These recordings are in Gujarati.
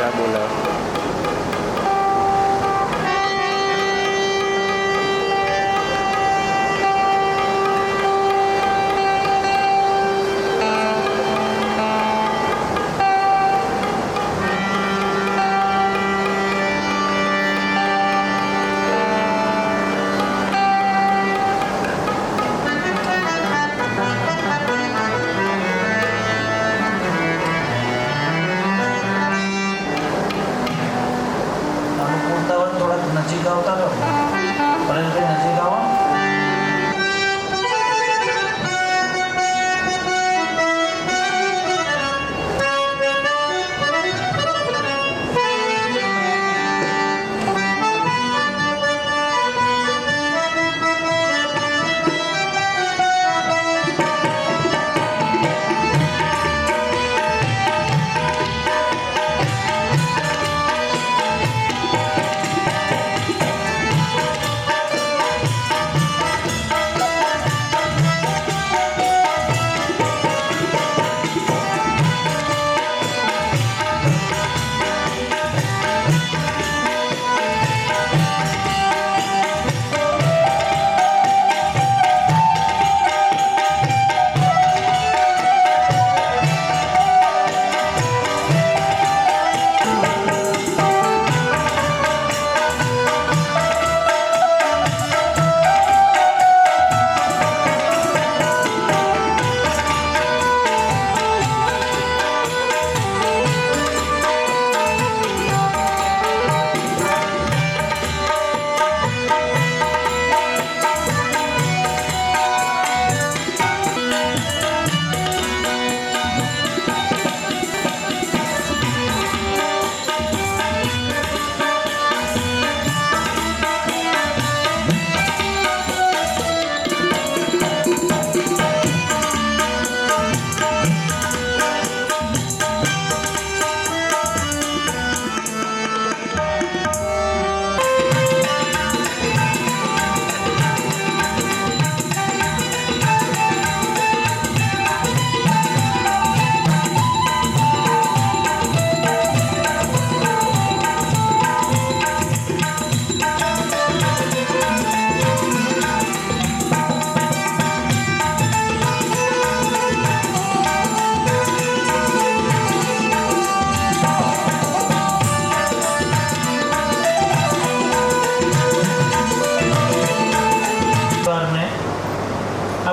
પેલા બોલાવ. નજીક આવતા રહો, પરેશભાઈ નજીક આવો.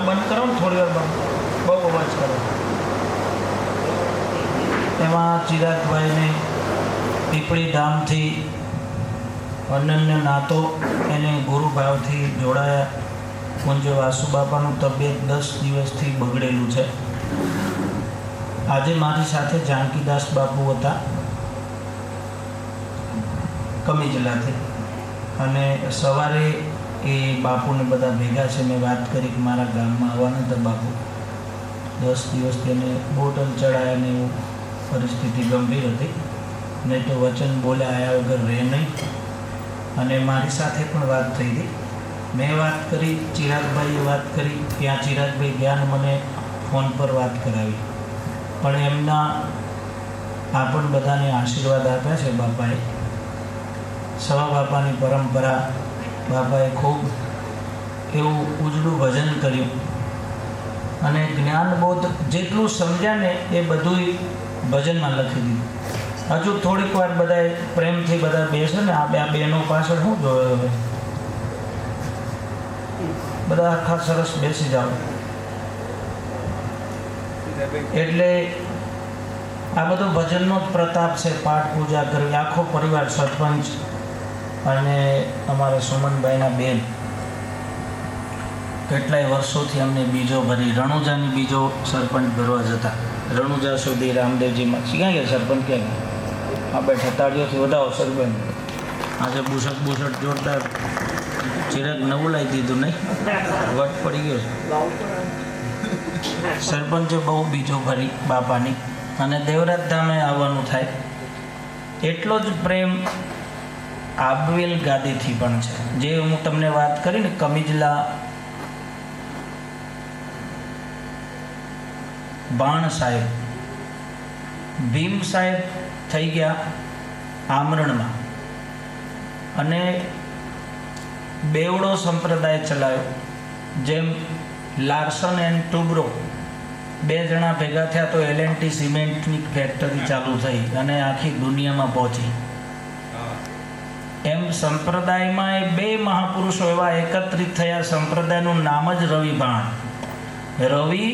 બંધ કરો ને થોડી વાર, બહુ અવાજ કરો. એમાં ચિરાગભાઈને પીપળી ધામથી અનન્ય નાતો એને ગુરુભાવથી જોડાયા. પૂજ્ય વાસુબાપાનું તબિયત 10 દિવસથી બગડેલું છે. આજે મારી સાથે જાનકીદાસ બાપુ હતા કમિજલાથી, અને સવારે એ બાપુને બધા ભેગા છે. મેં વાત કરી કે મારા ગામમાં આવવાના હતા બાપુ. 10 દિવસ તેને બોટલ ચડાયા ને એવું પરિસ્થિતિ ગંભીર હતી, નહીં તો વચન બોલે આવ્યા વગર રહે નહીં. અને મારી સાથે પણ વાત થઈ હતી. મેં વાત કરી, ચિરાગભાઈએ વાત કરી, ત્યાં ચિરાગભાઈ ગયા ને મને ફોન પર વાત કરાવી. પણ એમના આપણ બધાને આશીર્વાદ આપ્યા છે બાપાએ. સવા બાપાની પરંપરા, બાપાએ ખૂબ એવું ઉજળું ભજન કર્યું અને જ્ઞાનબોધ જેટલું સમજ્યા ને એ બધું ભજનમાં લખી દીધું. હજુ થોડીક વાર બધાએ પ્રેમથી બધા બેસે ને, આ બહેનો પાછળ શું જોયો હવે, બધા આખા સરસ બેસી જાઓ. એટલે આ બધો ભજનનો જ પ્રતાપ છે. પાઠ પૂજા કરવી, આખો પરિવાર, સરપંચ અને અમારા સુમનભાઈના બેન કેટલાય વર્ષોથી અમને બીજો ભરી, રણુજાની બીજો સરપંચ ભરવા જતા, રણુજા સુધી રામદેવજીમાં. ક્યાં ગયા સરપંચ? ક્યાં ગયા? આપણે ઠટાડીઓથી વધાવો સરપંચ. આજે બુશટ જોરદાર ચિરાગ નવું લાવી દીધું, નહીં વટ પડી ગયો છે. સરપંચે બહુ બીજો ભરી બાપાની, અને દેવરાજ ધામે આવવાનું થાય. એટલો જ પ્રેમ આબવેલ ગાદીથી પણ છે. જે હું તમને વાત કરી ને, કમિજલા બાણ સાહેબ, ભીમ સાહેબ થઈ ગયા આમરણમાં, અને બેવડો સંપ્રદાય ચલાવ્યો. જેમ લાર્સન એન્ડ ટુબ્રો 2 જણા ભેગા થયા તો L&T સિમેન્ટની ફેક્ટરી ચાલુ થઈ અને આખી દુનિયામાં પહોંચી. એમ સંપ્રદાયમાં એ 2 મહાપુરુષો એવા એકત્રિત થયા. સંપ્રદાયનું નામ જ રવિ ભાણ. રવિ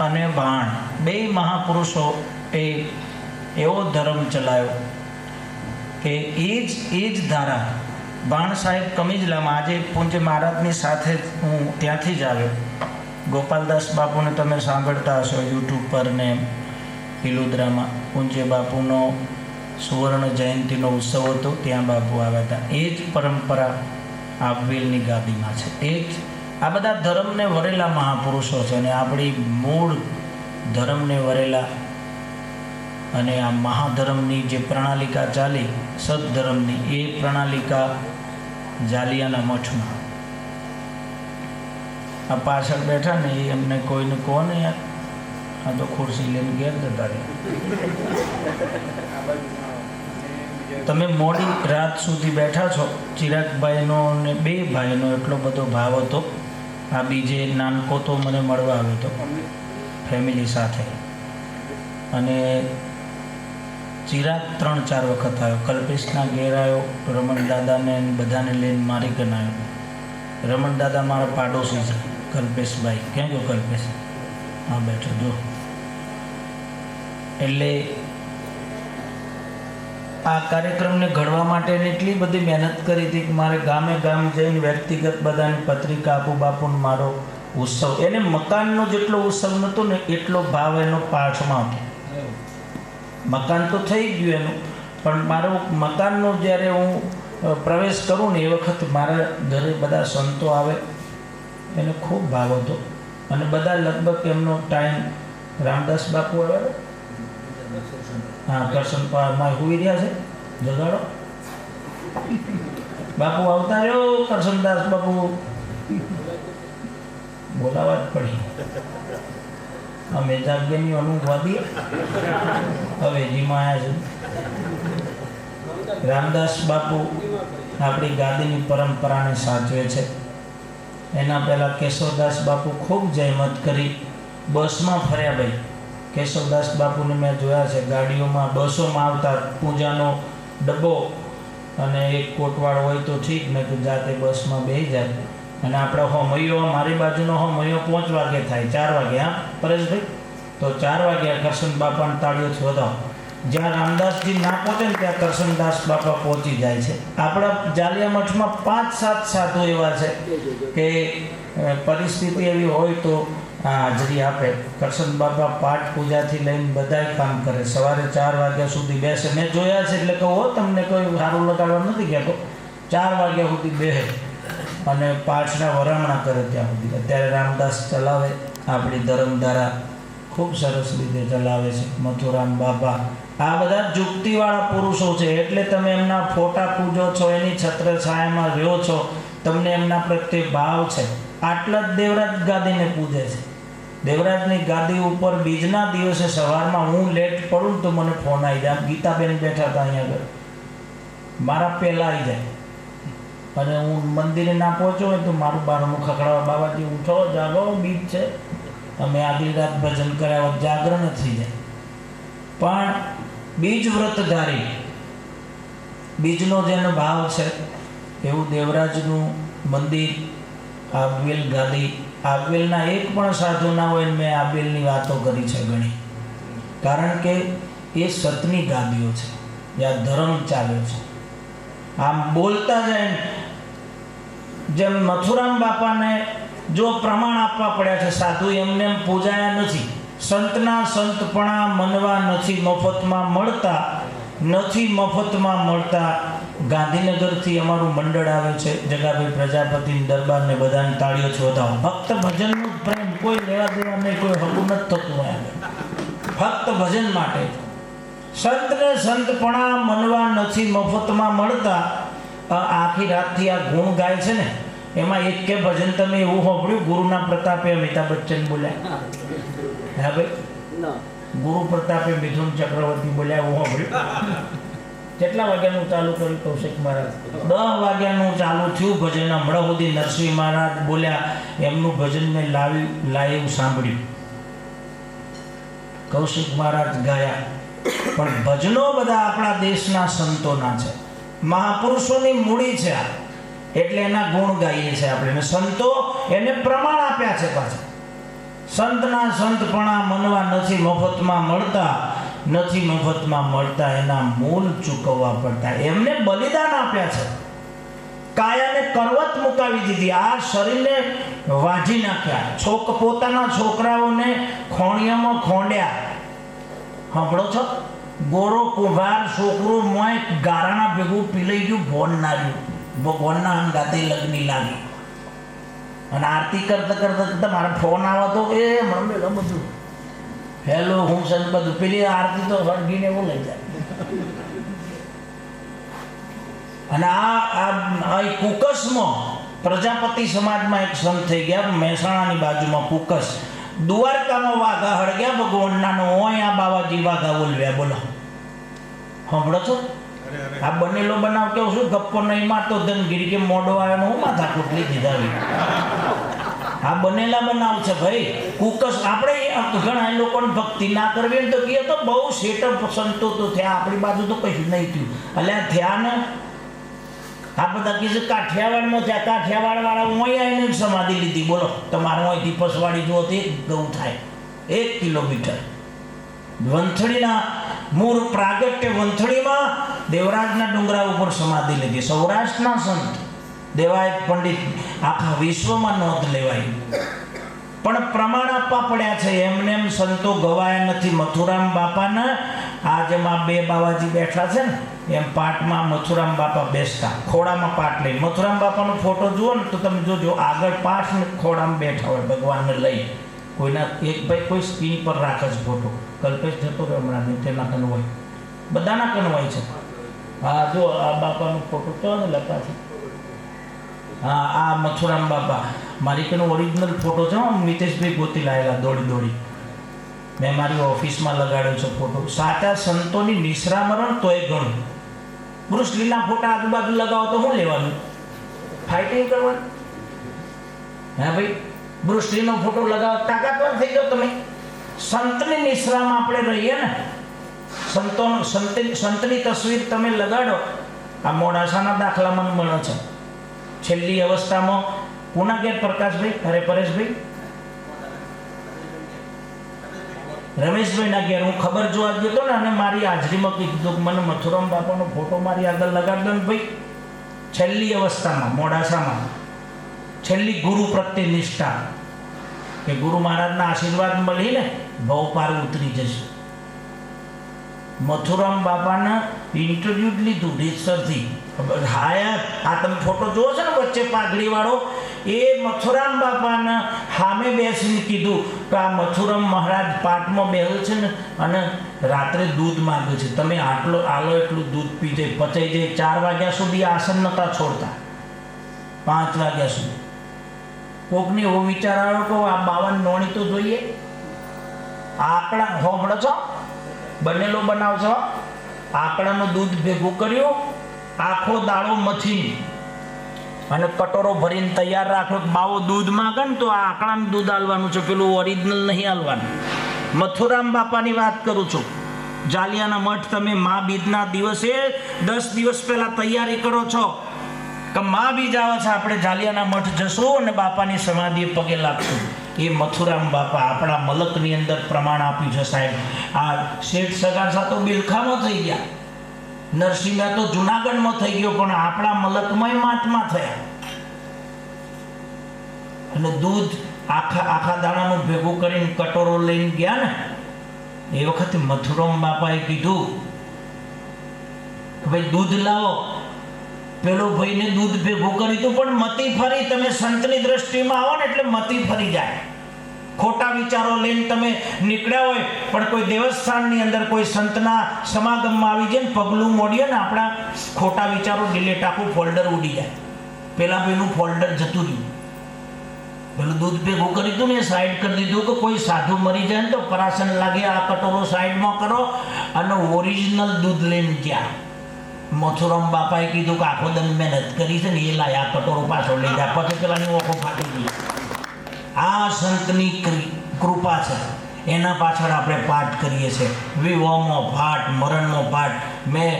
અને ભાણ 2 મહાપુરુષો એ એવો ધર્મ ચલાવ્યો કે એ જ ધારા. ભાણ સાહેબ કમિજલામાં, આજે પૂજ્ય મહારાજની સાથે હું ત્યાંથી જ આવ્યો. ગોપાલદાસ બાપુને તમે સાંભળતા હશો યુટ્યુબ પર ને હિલુદ્રામાં. પૂજ્ય બાપુનો સુવર્ણ જયંતિનો ઉત્સવ હતો, ત્યાં બાપુ આવ્યા હતા. એ જ પરંપરા આપવેલની ગાદીમાં છે. એ જ આ બધા ધર્મને વરેલા મહાપુરુષો છે. અને આપણી મૂળ ધર્મને વરેલા અને આ મહાધર્મની જે પ્રણાલિકા ચાલી સદધર્મની, એ પ્રણાલિકા જાલિયાના મઠમાં. આ પાછળ બેઠા ને એ એમને કોઈને કહો ને યાર, આ તો ખુરશી લઈને ઘેર જતા રહ્યા. તમે મોડી રાત સુધી બેઠા છો. ચિરાગભાઈનો ને 2 ભાઈનો એટલો બધો ભાવ હતો. આ બીજે નાનકો તો મને મળવા આવ્યો હતો ફેમિલી સાથે, અને ચિરાગ 3-4 વખત આવ્યો. કલ્પેશના ઘેર આવ્યો, રમણ દાદાને બધાને લઈને મારી કન આવ્યો. રમણ દાદા મારા પાડોશી છે, કલ્પેશભાઈ. ક્યાં ગયો કલ્પેશ? હા, બેઠો જો. એટલે આ કાર્યક્રમને ઘડવા માટે એટલી બધી મહેનત કરી હતી કે મારે ગામે ગામ જઈને વ્યક્તિગત બધાની પત્રિકા આપું. બાપુનો મારો ઉત્સવ, એને મકાનનો જેટલો ઉત્સવ નહોતો ને એટલો ભાવ એનો પાઠમાં હતો. મકાન તો થઈ ગયું એનું, પણ મારો મકાનનો જ્યારે હું પ્રવેશ કરું ને એ વખત મારા ઘરે બધા સંતો આવે, એને ખૂબ ભાવ હતો. અને બધા લગભગ એમનો ટાઈમ, રામદાસ બાપુ આવે, હા, કરશન માં હોઈ રહ્યા છે, જગાડો બાપુ. આવતા રહ્યો કરશનદાસ બાપુ, બોલાવા જ પડી. અમે જાગ્યની અનુભવી હવેજીમાં આવ્યા છે. રામદાસ બાપુ આપણી ગાદીની પરંપરાને સાચવે છે. એના પહેલાં કેશવદાસ બાપુ ખૂબ જહેમત કરી, બસમાં ફર્યા. ભાઈ કેશવદાસ બાપુને મેં જોયા છે ગાડીઓમાં, બસોમાં આવતા, પૂજાનો ડબ્બો અને એક કોટવાળ હોય તો ઠીક, ને તો જાતે બસમાં બેસી જાય. અને આપણે હોમૈયો, મારી બાજુનો હોમૈયો 5 વાગે થાય, 4 વાગે. હા પરેશભાઈ, તો 4 વાગ્યા કરશન બાપાને તાળીઓથી વધાવો. જ્યાં રામદાસજી ના પહોંચે ને ત્યાં કરશનદાસ બાપા પહોંચી જાય છે. આપણા જાલિયા મઠમાં 5-7 સાધુ એવા છે કે પરિસ્થિતિ એવી હોય તો હાજરી આપે. કરશન બાપા પાઠ પૂજાથી લઈને બધા કામ કરે. સવારે 4 વાગ્યા સુધી બેસે. મેં જોયા છે, એટલે કહો તમને કોઈ સારું લગાડવા નથી કહેતો. 4 વાગ્યા સુધી બેસે અને પાઠના વરામણા કરે ત્યાં સુધી. અત્યારે રામદાસ ચલાવે, આપણી ધર્મધારા ખૂબ સરસ રીતે ચલાવે છે, મથુરામ બાપા. આ બધા જુક્તિવાળા પુરુષો છે, એટલે તમે એમના ફોટા પૂજો છો, એની છત્ર છાયામાં રહ્યો છો, તમને એમના પ્રત્યે ભાવ છે. આટલા જ દેવરાજ ગાદીને પૂજે છે. દેવરાજની ગાદી ઉપર બીજના દિવસે સવારમાં હું લેટ પડું તો મને ફોન આવી જાય. ગીતાબેન બેઠા હતા અહીંયા આગળ, મારા પહેલાં આવી જાય. અને હું મંદિરે ના પહોંચ્યો હોય તો મારું બારણું ખખડાવવા, બાબાજી ઉઠો, જાગો, બીજ છે. અમે આગલી રાત ભજન કર્યા, જાગરણ થઈ જાય. પણ બીજ વ્રતધારી, બીજનો જેનો ભાવ છે, એવું દેવરાજનું મંદિર, આપવેલ ગાદી. આપવેલના એક પણ સાધુ ના હોય ને મેં આપવેલની વાતો કરી છે ઘણી, કારણ કે એ સતની ગાદીઓ છે, જ્યાં ધર્મ ચાલ્યો છે. આમ બોલતા જાય, જેમ મથુરામ બાપાને જો પ્રમાણ આપવા પડ્યા છે, સાધુ એમને એમ પૂજાયા નથી. સંતના સંતપણા મનવા નથી મફતમાં મળતા, નથી મફતમાં મળતા. ગાંધીનગરથી અમારું મંડળ આવે છે, જગાભાઈ પ્રજાપતિની દરબારને બધાની તાળીઓથી વધાવો. ફક્ત ભજનનું પ્રેમ, કોઈ લેવા દેવા નહીં, કોઈ હકું નથી થતું હોય. ફક્ત ભજન માટે. સંતને સંતપણા મનવા નથી મફતમાં મળતા. આખી રાતથી આ ગુણ ગાય છે ને, એમાં એક કે ભજન તમે એવું સાંભળ્યું, ગુરુના પ્રતાપે અમિતાભ બચ્ચન બોલ્યા? હા ભાઈ, ગુરુ પ્રતાપે મિથુન ચક્રવર્તી બોલ્યા, એવું સાંભળ્યું? કેટલા વાગ્યાનું ચાલુ કર્યું કૌશિક મહારાજ? 10 વાગ્યાનું ચાલુ થયું ભજન. હમણાં સુધી નરસિંહ મહારાજ બોલ્યા, એમનું ભજન મેં લાઈવ સાંભળ્યું. કૌશિક મહારાજ ગાયા. પણ ભજનો બધા આપણા દેશના સંતોના છે, મહાપુરુષોની મૂડી છે આ, એટલે એના ગુણ ગાઈએ છીએ આપણે. સંતો એને પ્રમાણ આપ્યા છે પાછા. સંતના સંતપણા મનવા નથી મફતમાં મળતા, નથી મફતમાં મળતા, એના મૂળ ચૂકવવા પડતા. એમને બલિદાન આપ્યા છે, કાયાને કરવત મુકાવી દીધી, આ શરીરને વાજી નાખ્યા, પોતાના છોકરાઓને ખોણિયામાં ખોંડ્યા. સાંભળો છો? ગોરો કુંભાર છોકરું મોય ગારાના ભેગું પીલાઈ ગયું, ભોન ના રહ્યું, ભગવાનના અંગાતે લગ્ની લાગી. અને આરતી કરતા કરતા મારા ફોન આવે તો એ મળે બધું હેલો હું સંત બધું, પેલી આરતી તો સળગીને એવું લઈ જાય. અને આ કુકસમાં પ્રજાપતિ સમાજમાં એક સંત થઈ ગયા, મહેસાણાની બાજુમાં કુકસ. દ્વારકામાં વાઘા હળગ્યા ભગવાનના, ઓય આ બાવાજી વાઘા બોલવ્યા. બોલો, સાંભળો છો? આ બનેલો બનાવ કેવું શું ગપ્પો નહીં મારતો ધનગીરી કે મોડો આવ્યો હું માથા કુટલી દીધા. આ બનેલા બનાવ છે ભાઈ. કુકસ આપણે ઘણા લોકોને ભક્તિ ના કરવી તો કહે તો બહુ સેટઅપ સંતો તો થયા, આપણી બાજુ તો કશું નહીં થયું. એટલે થયા ને આ બધા કીધું કાઠિયાવાડમાં થયા, કાઠિયાવાડ વાળા હું આવીને સમાધિ લીધી. બોલો, તમારે અહીંથી પસવાડી જુઓ તો 1 ગૌ થાય, 1 કિલોમીટર. વંથળીના મૂળ પ્રાગટ્ય વંથળીમાં દેવરાજના ડુંગરા ઉપર સમાધિ લીધી. સૌરાષ્ટ્રના સંત દેવાયત પંડિત આખા વિશ્વમાં નોંધ લેવાય. પણ પ્રમાણ આપવા પડ્યા છે. એમને એમ સંતો ગવાયા નથી. મથુરામ બાપાના આ જેમાં 2 બાવાજી બેઠા છે ને, એમ પાટમાં મથુરામ બાપા બેસતા, ખોડામાં પાટ લઈ. મથુરામ બાપાનો ફોટો જુઓ ને તો તમે જોજો, આગળ પાઠ ને ખોડામાં બેઠા હોય ભગવાનને લઈ. કોઈના એક ભાઈ કોઈ સ્ક્રીન પર રાખે છે ફોટો. કલ્પેશ જતો રહ્યો હમણાં, નીચેના કનવાય, બધાના કનવાય છે. હા જો આ બાપાનો ફોટો તો ને લખા છે. હા આ મથુરામ બાપા મારી કનો ઓરિજિનલ ફોટો છે. મિતેશભાઈ ગોતી લાયેલા દોડી મેં મારી ઓફિસમાં લગાડ્યો છે ફોટો. સાચા સંતોની નિશ્રામરણ તોય ઘણું. પુરુષ લીલા ફોટા આજુબાજુ લગાવો તો શું લેવાનું? ફાઇટિંગ કરવાનું? હા ભાઈ, બ્રુસલીનો ફોટો લગાવો તાકાતવાર થઈ જાઓ તમે. સંતની નિશ્રામાં આપણે રહીએ ને, સંતની તસવીર તમે લગાડો. આ મોડાસાના દાખલામાં મળે છે. છેલ્લી અવસ્થામાં કોના ઘેર પ્રકાશભાઈ, અરે પરેશભાઈ, રમેશભાઈના ઘેર હું ખબર જોવા ગયો હતો ને, અને મારી હાજરીમાં કીધું મને મથુરામ બાપાનો ફોટો મારી આગળ લગાડી દો ને ભાઈ. છેલ્લી અવસ્થામાં મોડાસામાં છેલ્લી ગુરુ પ્રત્યે નિષ્ઠા, કે ગુરુ મહારાજના આશીર્વાદ મળીને ભવ પાર ઉતરી જશે. મથુરામ બાપાના ઇન્ટરવ્યુ લીધું રીતસરથી. હાયા આ તમે ફોટો જુઓ છો ને વચ્ચે પાઘડી વાળો, એ મથુરામ બાપાના સામે બેસીને કીધું કે આ મથુરામ મહારાજ પાટમાં બેહલ છે ને, અને રાત્રે દૂધ માગે છે, તમે આલો એટલું દૂધ પી જાય, પચાઈ જાય. 4 વાગ્યા સુધી આસન નતા છોડતા, 5 વાગ્યા સુધી. કોકને એવો વિચાર આવ્યો કે આ 52 નોણી તો જોઈએ. આકડા હોમળો છો, બનેલો બનાવ છો. આકડાનું દૂધ ભેગું કર્યું, આખો દાડો મથી અને કટોરો ભરીને તૈયાર રાખો. બાવો દૂધ માંગે ને તો આ આકડાનું દૂધ આલવાનું છે, પેલું ઓરિજિનલ નહીં આલવાનું. મથુરામ બાપાની વાત કરું છું. જાલિયાના મઠ તમે મા બીજના દિવસે 10 દિવસ પહેલા તૈયારી કરો છો કે મા બીજ આવે છે, આપણે જાલિયાના મઠ જશું અને બાપાની સમાધિ પગે લાગશું. એ મથુરામ બાપા આપણા મલકની અંદર પ્રમાણ આપ્યું છે સાહેબ. આ શેઠ સગાસા તો બિલખામાં થઈ ગયા, નરસિંહા તો જુનાગઢમાં થઈ ગયો, પણ આપણા મલકમાં મહાત્મા થયા. અને દૂધ આખા દાણાનું ભેગું કરીને કટોરો લઈને ગયા ને, એ વખતે મથુરામ બાપાએ કીધું કે ભાઈ દૂધ લાવો. પેલો ભાઈને દૂધ ભેગું કરી દીધું, પણ મતી ફરી. તમે સંતની દ્રષ્ટિમાં આવો ને એટલે મતી ફરી જાય. ખોટા વિચારો લઈને તમે નીકળ્યા હોય, પણ કોઈ દેવસ્થાનની અંદર કોઈ સંતના સમાગમમાં આવી જાય ને પગલું મોડીએ ને, આપણા ખોટા વિચારો ડિલેટ, આખું ફોલ્ડર ઉડી જાય. પેલા પેલું ફોલ્ડર જતું રહ્યું. પેલું દૂધ ભેગું કરી દીધું ને સાઈડ કરી દીધું કે કોઈ સાધુ મરી જાય ને તો પરાસન લાગે, આ કટોરો સાઈડમાં કરો અને ઓરિજિનલ દૂધ લઈને ગયા. મથુરામ બાપાએ કીધું કે આખો દમ મહેનત કરી છે ને એ લાયા કટોરો પાછો લઈ જાય, પછી પેલાની ઓખો ફાટી ગઈ. આ સંતની કૃપા છે, એના પાછળ આપણે પાઠ કરીએ છીએ. વિવાહનો પાઠ, મરણનો પાઠ. મેં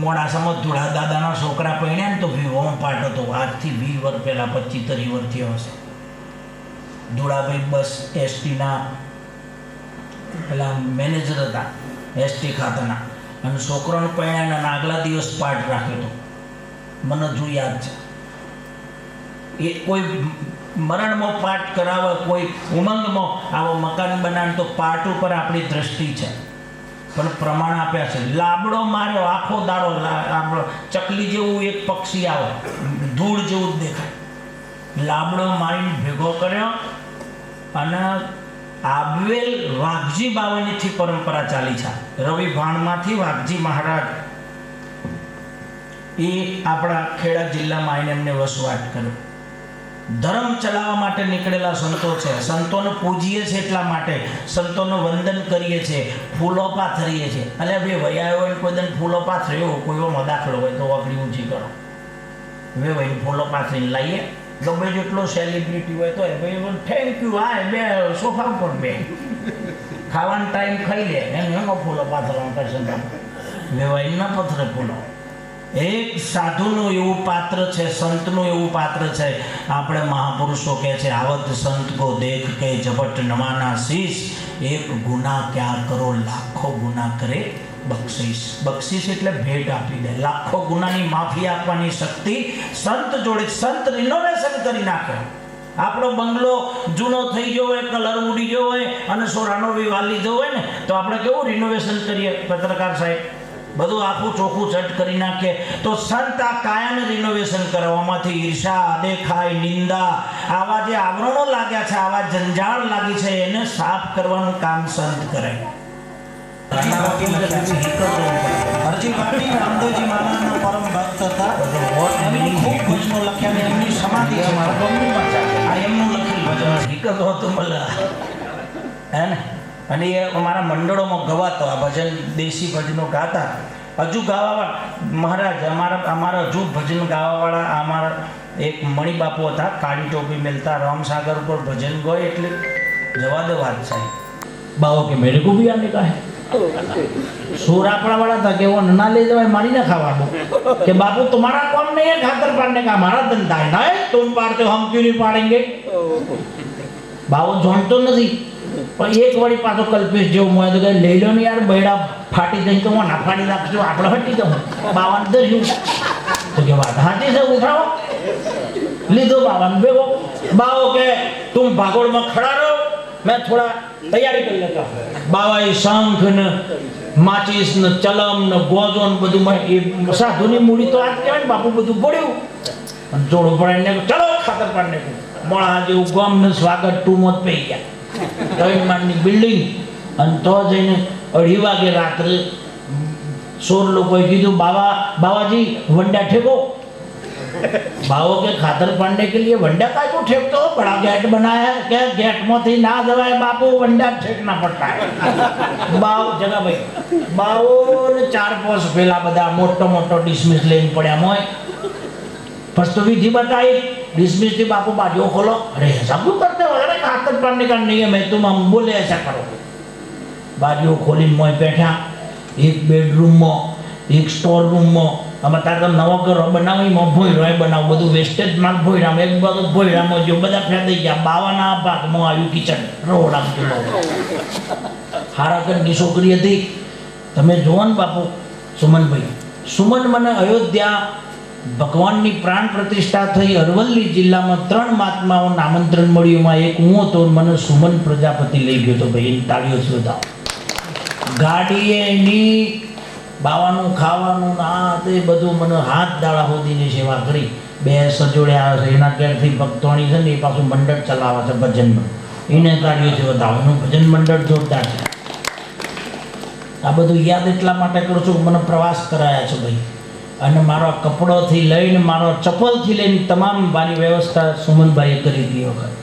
મોડાસામાં ધુળા દાદાના છોકરા પહેણ્યા ને તો વિવાહનો પાઠ હતો. આજથી 20 વર્ષ પહેલાં, 25-30 વર્ષ થયો હશે. ધુળાભાઈ બસ એસટીના પેલા મેનેજર હતા, એસટી ખાતાના, અને છોકરાને પહેણ્યાના આગલા દિવસ પાઠ રાખ્યો હતો. મને હજુ યાદ છે. એ કોઈ મરણમાં પાઠ કરાવે, કોઈ ઉમંગમાં આવો મકાન બનાવે તો પાઠ ઉપર આપણી દ્રષ્ટિ છે, પણ પ્રમાણ આપ્યા છે. લાબડો માર્યો, આખો દાડો આપણો ચકલી જેવું એક પક્ષી આવે, ધૂળ જેવું જ દેખાય. લાબડો મારીને ભેગો કર્યો અને આબવેલ વાઘજી બાવનીથી પરંપરા ચાલી છે. રવિ ભાણમાંથી વાઘજી મહારાજ એ આપણા ખેડા જિલ્લામાં આવીને એમને વસવાટ કર્યો. ધર્મ ચલાવવા માટે નીકળેલા સંતો છે. સંતોને પૂજીએ છીએ એટલા માટે, સંતોનું વંદન કરીએ છીએ, ફૂલો પાથરીએ છીએ. અને ભાઈ વૈયા હોય કોઈ દન ફૂલો પાથર્યો, કોઈ દાખલો હોય તો વાપરી ઊંચી કરો, વે ભાઈ ફૂલો પાથરીને લાવીએ. ગમે જેટલો સેલિબ્રિટી હોય તો ભાઈ થેન્ક યુ, હા બે સોફા ઉપર બે ખાવાનો ટાઈમ ખાઈ લે, એમ ફૂલો પાથરવાનું કરશે. વેવાઈ ના પથરે ફૂલો. એક સાધુનું એવું પાત્ર છે, સંતનું એવું પાત્ર છે. આપણે મહાપુરુષો કહે છે, આવત સંત કો દેખ કે ઝપટ નવાના શીશ, એક ગુના ક્યાં કરો લાખો ગુના કરે બક્ષિસ. બક્ષિસ એટલે ભેટ આપી દે. લાખો ગુનાની માફી આપવાની શક્તિ સંત જોડે. સંત રિનોવેશન કરી નાખે. આપણો બંગલો જૂનો થઈ ગયો હોય, કલર ઉડી ગયો હોય અને સોરાનો વિવાહ લીધો હોય ને, તો આપણે કેવું રિનોવેશન કરીએ પત્રકાર સાહેબ, બધું આખું ચોખ્ખું ચટ કરી નાખીએ. તો સંત આ કાયાને રિનોવેશન કરવામાં ઈર્ષા, દેખાય, નિંદા, આવા જે આવરણો લાગ્યા છે, આવા જંજાળ લાગી છે, એને સાફ કરવાનું કામ સંત કરે. હરજી પાટીલ રામદેવજી મહારાજના પરમ ભક્ત હતા. એમની ખૂબ ભજનો લખ્યા, એમની સમાધિ છે. આ એમનું લખેલું ભજન હકીકત હતું મળે હે ને. અને એ અમારા મંડળોમાં ગવાતો આ ભજન, દેશી ભજનો ગાતા. હજુ ગાવાવાળા મહારાજ અમારા હજુ ભજન ગાવાવાળા અમારા એક મણિબાપુ હતા, કાળી ટોપી મેલતા, રામસાગર ઉપર ભજન ગયો એટલે જવા દે વાત સાહેબ. બાવો કે મેરે કો ભી આને કા હે. सोरापड़ा वाला था कि वो ना ले जाए मारी ना खावा कि बापू तुम्हारा कौन नहीं है खातर पाड़ने का, हमारा धंधा है ना, तुम पाड़ते हो हम क्यों नहीं पाड़ेंगे. बाबू जानतो नहीं પણ એક વળી પાછો કલ્પેશ જેવું મળે તો કે લઈ લો ને યાર, બૈડા ફાટી જઈને તો ના ફાડી નાખજો, આપણે હટી જવું. બાવાને દર્યું તો કે વાત હાથી છે, ઉઠાવો. લીધો બાવાને ભેગો. બાવો કે તુમ ભાગોળમાં ખડા રહો, मैं थोड़ा तैयारी कर लेता हूँ. बाबा ये शंख ने माचिस ने चलम ने गोजो ने બધું એ સાધુની મૂડી તો આજ કહેવાય ને બાપુ બધું પડ્યું અને જોડો પડાઈને ચલો ખાતર પાડને મોળા જેવું ગામ ને સ્વાગત ટુ મોત પઈ ગયા. 3 માળની બિલ્ડિંગ અને તો જઈને 2:30 વાગે રાત્રે 16 લોકોએ કીધું बाबाजी वंडा ठेको. बाबो के खातर पाड़ने के लिए वंडा का क्यों ठेकते हो, बड़ा गेट बनाया है क्या, गेट में थी ना दवाए बापू, वंडा ठेकना पड़ता है. बाव जगह भाई बावो ने 4-5 पेला बदा मोटो डिसमिस लेने पड़ा मोय. बस तो विधि बताई, डिसमिस थी बापू बाजू खोलो. अरे ऐसा क्यों करते हो, अरे खातर पाड़ने का नियम है, तुम हम बोले ऐसा करो. बाजू खोली मोय बैठा. एक बेडरूम में, एक स्टोर रूम में. અમે તારે તો નવો ઘર બનાવીમાં ભોયરો બનાવ, બધું વેસ્ટેજ માલ ભોયરામાં, એક બધું ભોયરામાં જો બધા ફેંદાઈ ગયા. બાવાના ભાગમાં આવ્યું કિચન, રોડ હારા ઘરની છોકરી હતી. તમે જુઓ ને બાપુ સુમનભાઈ, સુમન મને અયોધ્યા ભગવાનની પ્રાણ પ્રતિષ્ઠા થઈ અરવલ્લી જિલ્લામાં 3 મહાત્માઓને આમંત્રણ મળ્યું. એમાં એક હું હતો, મને સુમન પ્રજાપતિ લઈ ગયો હતો. ભાઈ એની તાળીઓથી વધાવો. ગાડી એની, બાવાનું ખાવાનું આ તે બધું મને હાથ દાડા સુધીની સેવા કરી. 2 સજોડ્યા છે, એના ઘેરથી ભક્તોણી છે ને એ પાછું મંડળ ચલાવે છે ભજનનું, એને તાળીઓથી વધાવો. એનું ભજન મંડળ જોરદાર છે. આ બધું યાદ એટલા માટે કરું છું, મને પ્રવાસ કરાયા છે ભાઈ. અને મારો કપડોથી લઈને મારો ચપ્પલથી લઈને તમામ મારી વ્યવસ્થા સુમનભાઈએ કરી હતી. વખત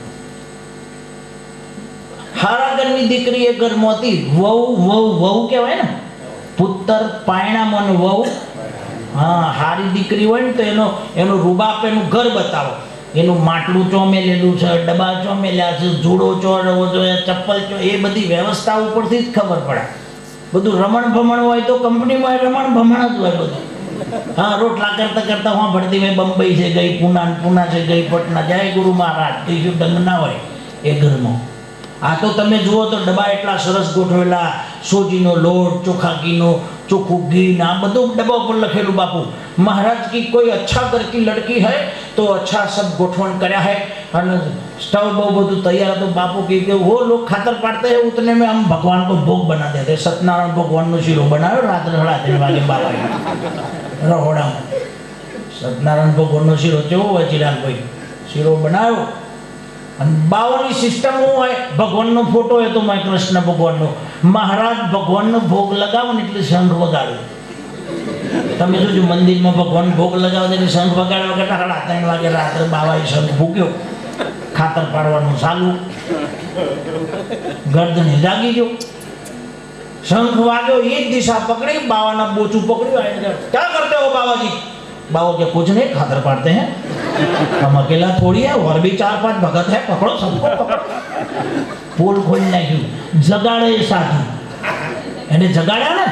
હારા ઘરની દીકરી એ ઘરમાં હતી. વહુ કહેવાય ને, પુત્ર પાયણામાં વહુ હા, હારી દીકરી હોય ને તો એનો રૂબાપ, એનું ઘર બતાવો. એનું માટલું ચોમેલેલું છે, ડબ્બા ચોમેલ્યા છે, જુડો ચોરવો જોઈએ, ચપ્પલ એ બધી વ્યવસ્થા ઉપરથી જ ખબર પડે. બધું રમણ ભમણ હોય તો કંપનીમાં રમણ ભમણ જ હોય બધું. હા, રોટલા કરતા કરતા હું ભરતી હોય બંબઈ છે ગઈ, પૂના છે ગઈ, પટના, જય ગુરુ મહારાજ, ત્રીજું ડંગ ના હોય એ ઘરમાં. આ તો તમે જુઓ તો ડબ્બા એટલા સરસ ગોઠવેલા, સોજીનો લોટ, ચોખા ઘીનો, ચોખ્ખું ઘી, આ બધું ડબ્બા ઉપર લખેલું. બાપુ महाराज की कोई अच्छा घर की लड़की है तो अच्छा सब गोठवण કર્યા है અને स्टव बहुत બધું तैयार है. तो बापू की वो लोग खातर पाड़ते हैं उतने में हम भगवान को भोग बना देते. सत्यनारायण भगवान નો શીરો બનાવ્યો રાત્રે 3:30 વાગે બાવાએ રહોડા. સत्यनारायण ભગવાન નો શીરો કેવો હોય ચિરાગભાઈ? શીરો બનાવ્યો અને બાવાની સિસ્ટમ શું હોય? ભગવાનનો ફોટો હોય તો મેં કૃષ્ણ ભગવાનનો, મહારાજ ભગવાનનો ભોગ લગાવો ને એટલે શંખ વગાડો. તમે જોજો મંદિરમાં ભગવાન ભોગ લગાવો એટલે શંખ વગાડવા કરતા 3:30 વાગે રાત્રે બાવાએ શંખ ફૂક્યો, ખાતર પાડવાનું ચાલુ, ગરદને જાગી ગયો, શંખ વાગ્યો, એ જ દિશા પકડી, બાવાના બોચું પકડ્યું. ક્યાં करते हो बाबा जी? बाबा के कुछ नहीं, खातर पाड़ते हैं, हम अकेला थोड़ी है, और भी 4-5 भगत है, पकड़ो सबको पकड़ो. पोल खोल नाખ્યું, જગાડે સાથી એને જગાડ્યા ને.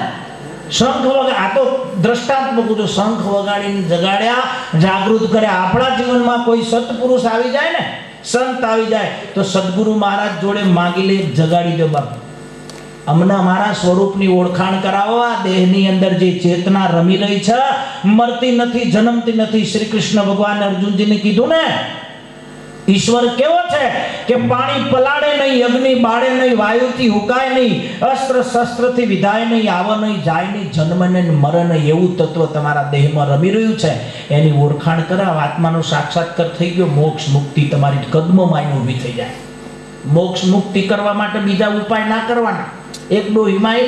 શંખ વગાડ, આ તો દ્રષ્ટાંત મૂકું છું, શંખ વગાડીને જગાડ્યા, જાગૃત કર્યા. આપણા જીવનમાં કોઈ સત્પુરુષ આવી જાય ને, સંત આવી જાય તો સદગુરુ મહારાજ જોડે માગી લે, જગાડી દો બાપુ, અમને અમારા સ્વરૂપની ઓળખાણ કરાવો. આ દેહની અંદર જે ચેતના રમી રહી છે, મરતી નથી, જન્મતી નથી. શ્રી કૃષ્ણ ભગવાન અર્જુનજીને કીધું ને, ઈશ્વર કેવો છે કે પાણી પલાળે નહીં, અગ્નિ બાળે નહીં, વાયુથી હુકાય નહીં, અસ્ત્ર શસ્ત્રથી વિધાય નહીં, આવે નહીં, જાય નહીં, જન્મે નહીં, મરે નહીં. એવું તત્વ તમારા દેહમાં રમી રહ્યું છે, એની ઓળખાણ કરાવ. આત્માનો સાક્ષાત્કાર થઈ ગયો, મોક્ષ મુક્તિ તમારી કદમોમાં ઊભી થઈ જાય. મોક્ષ મુક્તિ કરવા માટે બીજા ઉપાય ના કરવાના. એક ડોહીમાં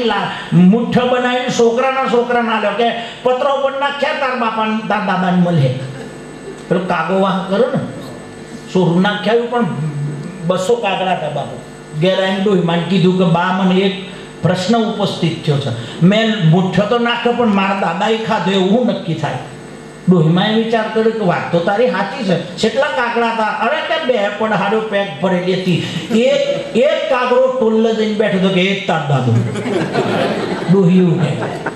મુઠ્ઠ બનાવીને છોકરા ના લ્યો કે પત્રો પર નાખ્યા તાર બાપા તાર દાદાને મળે, પેલો કાગો વાહ કરો ને, સોરું નાખ્યા પણ 200 કાગડા હતા. બાપુ ઘેર આવીને ડોહીમાં કીધું કે બા મને એક પ્રશ્ન ઉપસ્થિત થયો છે, મેં મુઠ્ઠ તો નાખ્યો પણ મારા દાદાએ ખાધો, એવું નક્કી થાય. ડોહીમાં વિચાર કર્યો કે વાત તો તારી સાચી છે, કેટલા કાગડા હતા? અરે કે 2 પડહાડો પેક ભરેલી હતી, એક કાગડો ટોલ્લે જઈને બેઠો હતો કે એક તાર દાદો. ડોહ્યું કે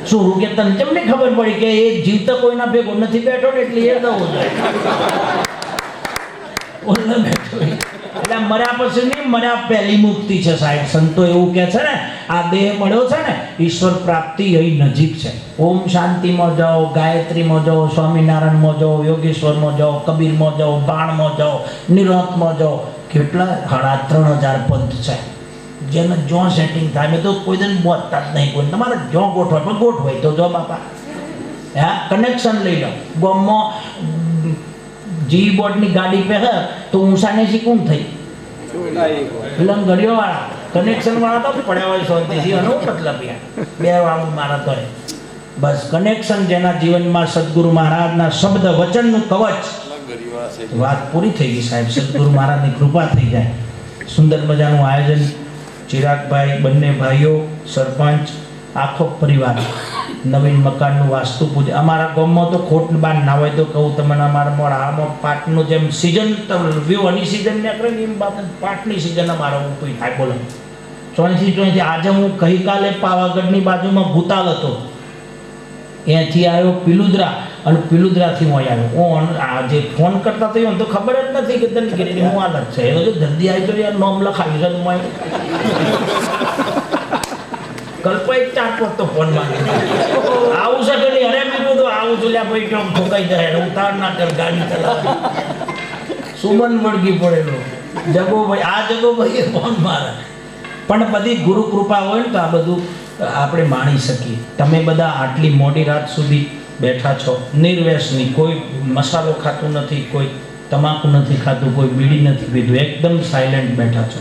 શું કે તને તમને ખબર પડી કે એ જીવતા કોઈના ભેગો નથી બેઠો ને એટલે એ દવો જાય ઓલે બેઠો. એટલે મર્યા પછી નહીં, મર્યા પહેલી મુક્તિ છે સાહેબ. સંતો એવું કહે છે ને, આ દેહ મળ્યો છે ને, ઈશ્વર પ્રાપ્તિ અહીં નજીક છે. ઓમ શાંતિમાં જાઓ, ગાયત્રીમાં જાઓ, સ્વામિનારાયણમાં જાઓ, યોગેશ્વરમાં જાઓ, કબીરમાં જાઓ, બાણમાં જાઓ, નિરોધમાં જાઓ. કેટલા 3500 પંથ છે, જેને જો સેટિંગ થાય. મેં તો કોઈ દિન બોલતા જ નહીં, કોઈ તમારે જો ગોઠવાય પણ ગોઠવાય તો જો બાપા. હા, કનેક્શન લઈ લો. ગામમાં જી બોર્ડની ગાડી પે હે તો ઊંસાને શીખું થઈ પેલા ગળીઓ વાળા કનેક્શન વાળા તો પડ્યા હોય શોધથી એનો મતલબ બે વાળું મારા તો બસ કનેક્શન જેના જીવનમાં સદગુરુ મહારાજના શબ્દ વચનનું કવચ. વાત પૂરી થઈ ગઈ સાહેબ, સદગુરુ મહારાજની કૃપા થઈ જાય. સુંદર મજાનું આયોજન, ચિરાગભાઈ, બંને ભાઈઓ, સરપંચ, આખો પરિવાર, નવીન મકાનનું વાસ્તુ પૂજન. અમારા ગામમાં તો ખોટ બાર ના હોય તો કહું તમને, અમારા મોડામાં પાટનું જેમ સિઝન વિવાહની સિઝન ને કરે ને એમ બાપુ પાટની સિઝન અમારો કોઈ થાય. બોલો ચોથી આજે હું ગઈકાલે પાવાગઢની બાજુમાં ભૂતાલ હતો, ત્યાંથી આવ્યો પિલુદ્રા, અને પિલુદ્રાથી હું આવ્યો. હું આજે ફોન કરતા થયો તો ખબર જ નથી કે તને કેટલી હું હાલત છે. એ બધું જલ્દી આવી તો યાર નોમ લખાવી છે કલ્પાઈ 4-5 તો ફોન માંગે આવું છે કે નહીં? અરે મેં બધું આવું છું લ્યા ભાઈ, કેમ ઠોકાઈ જાય, ઉતાર ના કર, ગાડી ચલાવે. સુમન વળગી પડેલો જગો ભાઈ, આ જગો ભાઈ ફોન મારે. પણ બધી ગુરુ કૃપા હોય ને તો આ બધું આપણે માણી શકીએ. તમે બધા આટલી મોડી રાત સુધી બેઠા છો, નિર્વ્યસની, કોઈ મસાલો ખાતું નથી, કોઈ તમાકુ નથી ખાતું, કોઈ બીડી નથી પીધું, એકદમ સાયલેન્ટ બેઠા છો.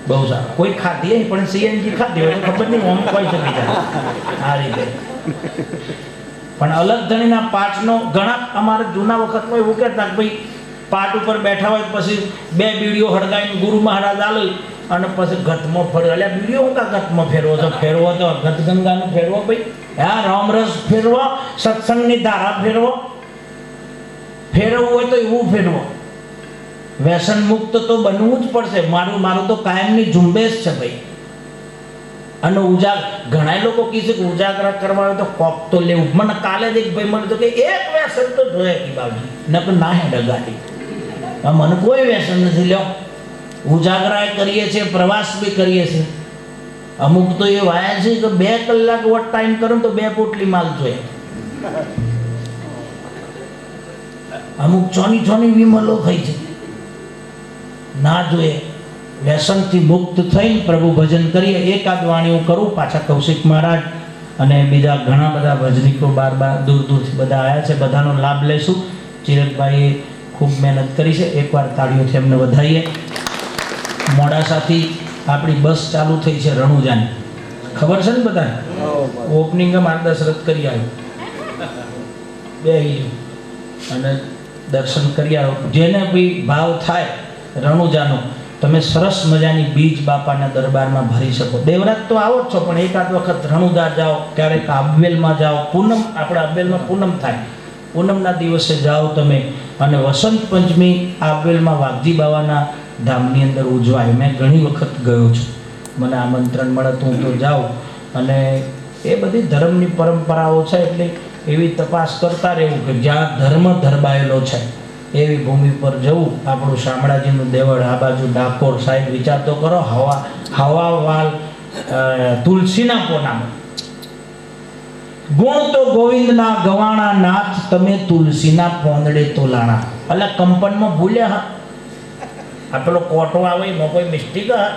બહુ સારું. કોઈ ખાતી હોય પણ સીએનજી ખાતી હોય ખબર નહીં, હું કોઈ શકી જાય આ રીતે. પણ અલગ ધણીના પાઠનો ઘણા અમારા જૂના વખતમાં એવું કહેતા કે ભાઈ પાઠ ઉપર બેઠા હોય પછી 2 બીડીઓ હળગાવીને ગુરુ મહારાજ આલો અને પછી ગતમાં ફર્યો. એટલે બીડીઓ હું કા ગતમાં ફેરવો છો? ફેરવો તો ગત ગંગાનું ફેરવો ભાઈ. હા, રામરસ ફેરવો, સત્સંગની ધારા ફેરવો. ફેરવવું હોય તો એવું ફેરવો. વ્યસન મુક્ત તો બનવું જ પડશે. મારું તો કાયમની ઝુંબેશ છે ભાઈ. અને ઘણા લોકો કહે છે કે ઉજાગરા કરવા હોય તો કોક તો લેવું. મને કાલે જ એક ભાઈ મને તો કે એક વ્યસન તો જોઈએ કે બાબજી ના હે ડગાડી. મને કોઈ વ્યસન નથી. લ્યો, ઉજાગરા કરીએ છીએ, પ્રવાસ બી કરીએ છીએ. અમુક તો એ વાયા છે કે 2 કલાક વોટ ટાઈમ કરો તો 2 પોટલી માલ જોઈએ. અમુક છોની વિમલો થઈ છે. ના જોઈએ. વ્યસનથી મુક્ત થઈને પ્રભુ ભજન કરીએ. એકાદ વાણી હું કરું, પાછા કૌશિક મહારાજ અને બીજા ઘણા બધા ભજનીકો બાર દૂરથી બધા આવ્યા છે. બધાનો લાભ લઈશું. ચિરકભાઈએ ખૂબ મહેનત કરી છે. એકવાર તાળીઓથી એમને વધારીએ. મોડાસાથી આપણી બસ ચાલુ થઈ છે રણુજાની. ખબર છે ને બધાને? ઓપનિંગમાં દશરથ કરી આવ્યો, બે અને દર્શન કરી આવ્યો. જેને બી ભાવ થાય રણુજાનો, તમે સરસ મજાની બીજ બાપાના દરબારમાં ભરી શકો. દેવરાજ તો આવો જ છો, પણ એકાદ વખત રણુજા જાઓ, ક્યારેક આબવેલમાં જાઓ. પૂનમ, આપણે આબવેલમાં પૂનમ થાય, પૂનમના દિવસે જાઓ તમે. અને વસંત પંચમી આબવેલમાં વાઘજી બાવાના ધામની અંદર ઉજવાય. મેં ઘણી વખત ગયો છું. મને આમંત્રણ મળે તો હું તો જાઉં. અને એ બધી ધર્મની પરંપરાઓ છે, એટલે એવી તપાસ કરતા રહેવું કે જ્યાં ધર્મ ધરબાયેલો છે એવી ભૂમિ પર જવું. આપણું શામળાજીનું દેવળ આ બાજુ ડાકોર સાહેબ, વિચાર તો કરો. હવાવાલ તુલસીના પોનામાં ગુણ તો ગોવિંદના ગવાણા, નાથ તમે તુલસીના પોંદડે તોલાણા. એટલે કંપનમાં ભૂલ્યા હા. આ પેલો કોટો આવે એમાં કોઈ મિસ્ટેક હા.